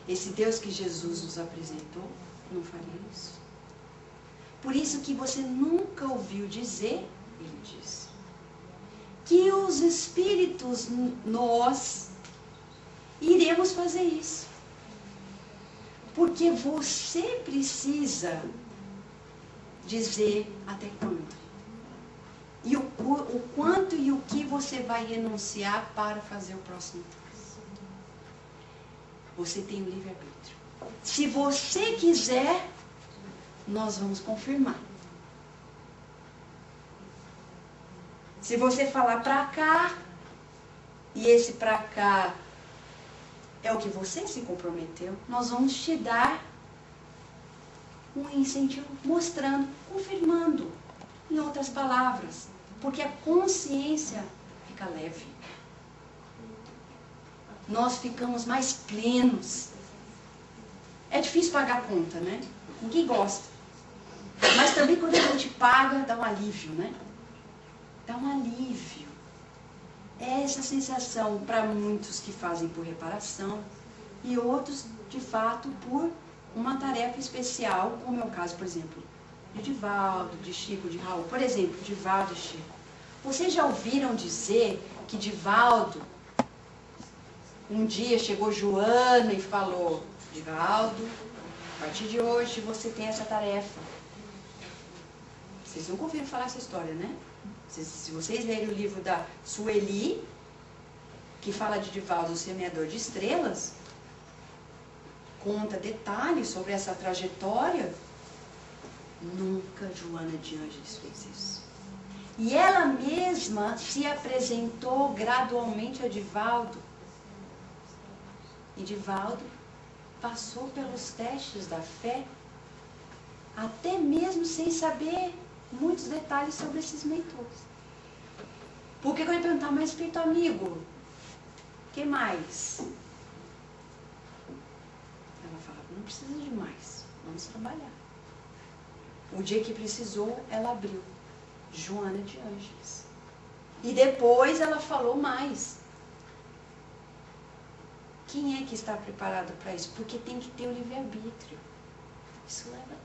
esse Deus que Jesus nos apresentou, não faria isso. Por isso que você nunca ouviu dizer, ele disse, que os espíritos, nós, iremos fazer isso. Porque você precisa dizer até quando. E o quanto e o que você vai renunciar para fazer o próximo passo. Você tem o livre-arbítrio. Se você quiser, nós vamos confirmar. Se você falar para cá, e esse para cá é o que você se comprometeu, nós vamos te dar um incentivo, mostrando, confirmando, em outras palavras, porque a consciência fica leve. Nós ficamos mais plenos. É difícil pagar a conta, né? Ninguém gosta. Mas também quando a gente paga, dá um alívio, né? Dá um alívio. É essa sensação para muitos que fazem por reparação e outros, de fato, por uma tarefa especial, como é o caso, por exemplo, de Divaldo, de Chico, de Raul. Por exemplo, Divaldo e Chico. Vocês já ouviram dizer que Divaldo, um dia chegou Joana e falou, Divaldo, a partir de hoje você tem essa tarefa. Vocês nunca ouviram falar essa história, né? Se vocês lerem o livro da Sueli, que fala de Divaldo, o semeador de estrelas, conta detalhes sobre essa trajetória. Nunca Joana de Ângeles fez isso. E ela mesma se apresentou gradualmente a Divaldo. E Divaldo passou pelos testes da fé, até mesmo sem saber muitos detalhes sobre esses mentores. Por que eu ia perguntar, mas espírito amigo, o que mais? Ela falava, não precisa de mais, vamos trabalhar. O dia que precisou, ela abriu. Joana de Ângeles. E depois ela falou mais. Quem é que está preparado para isso? Porque tem que ter o livre-arbítrio. Isso leva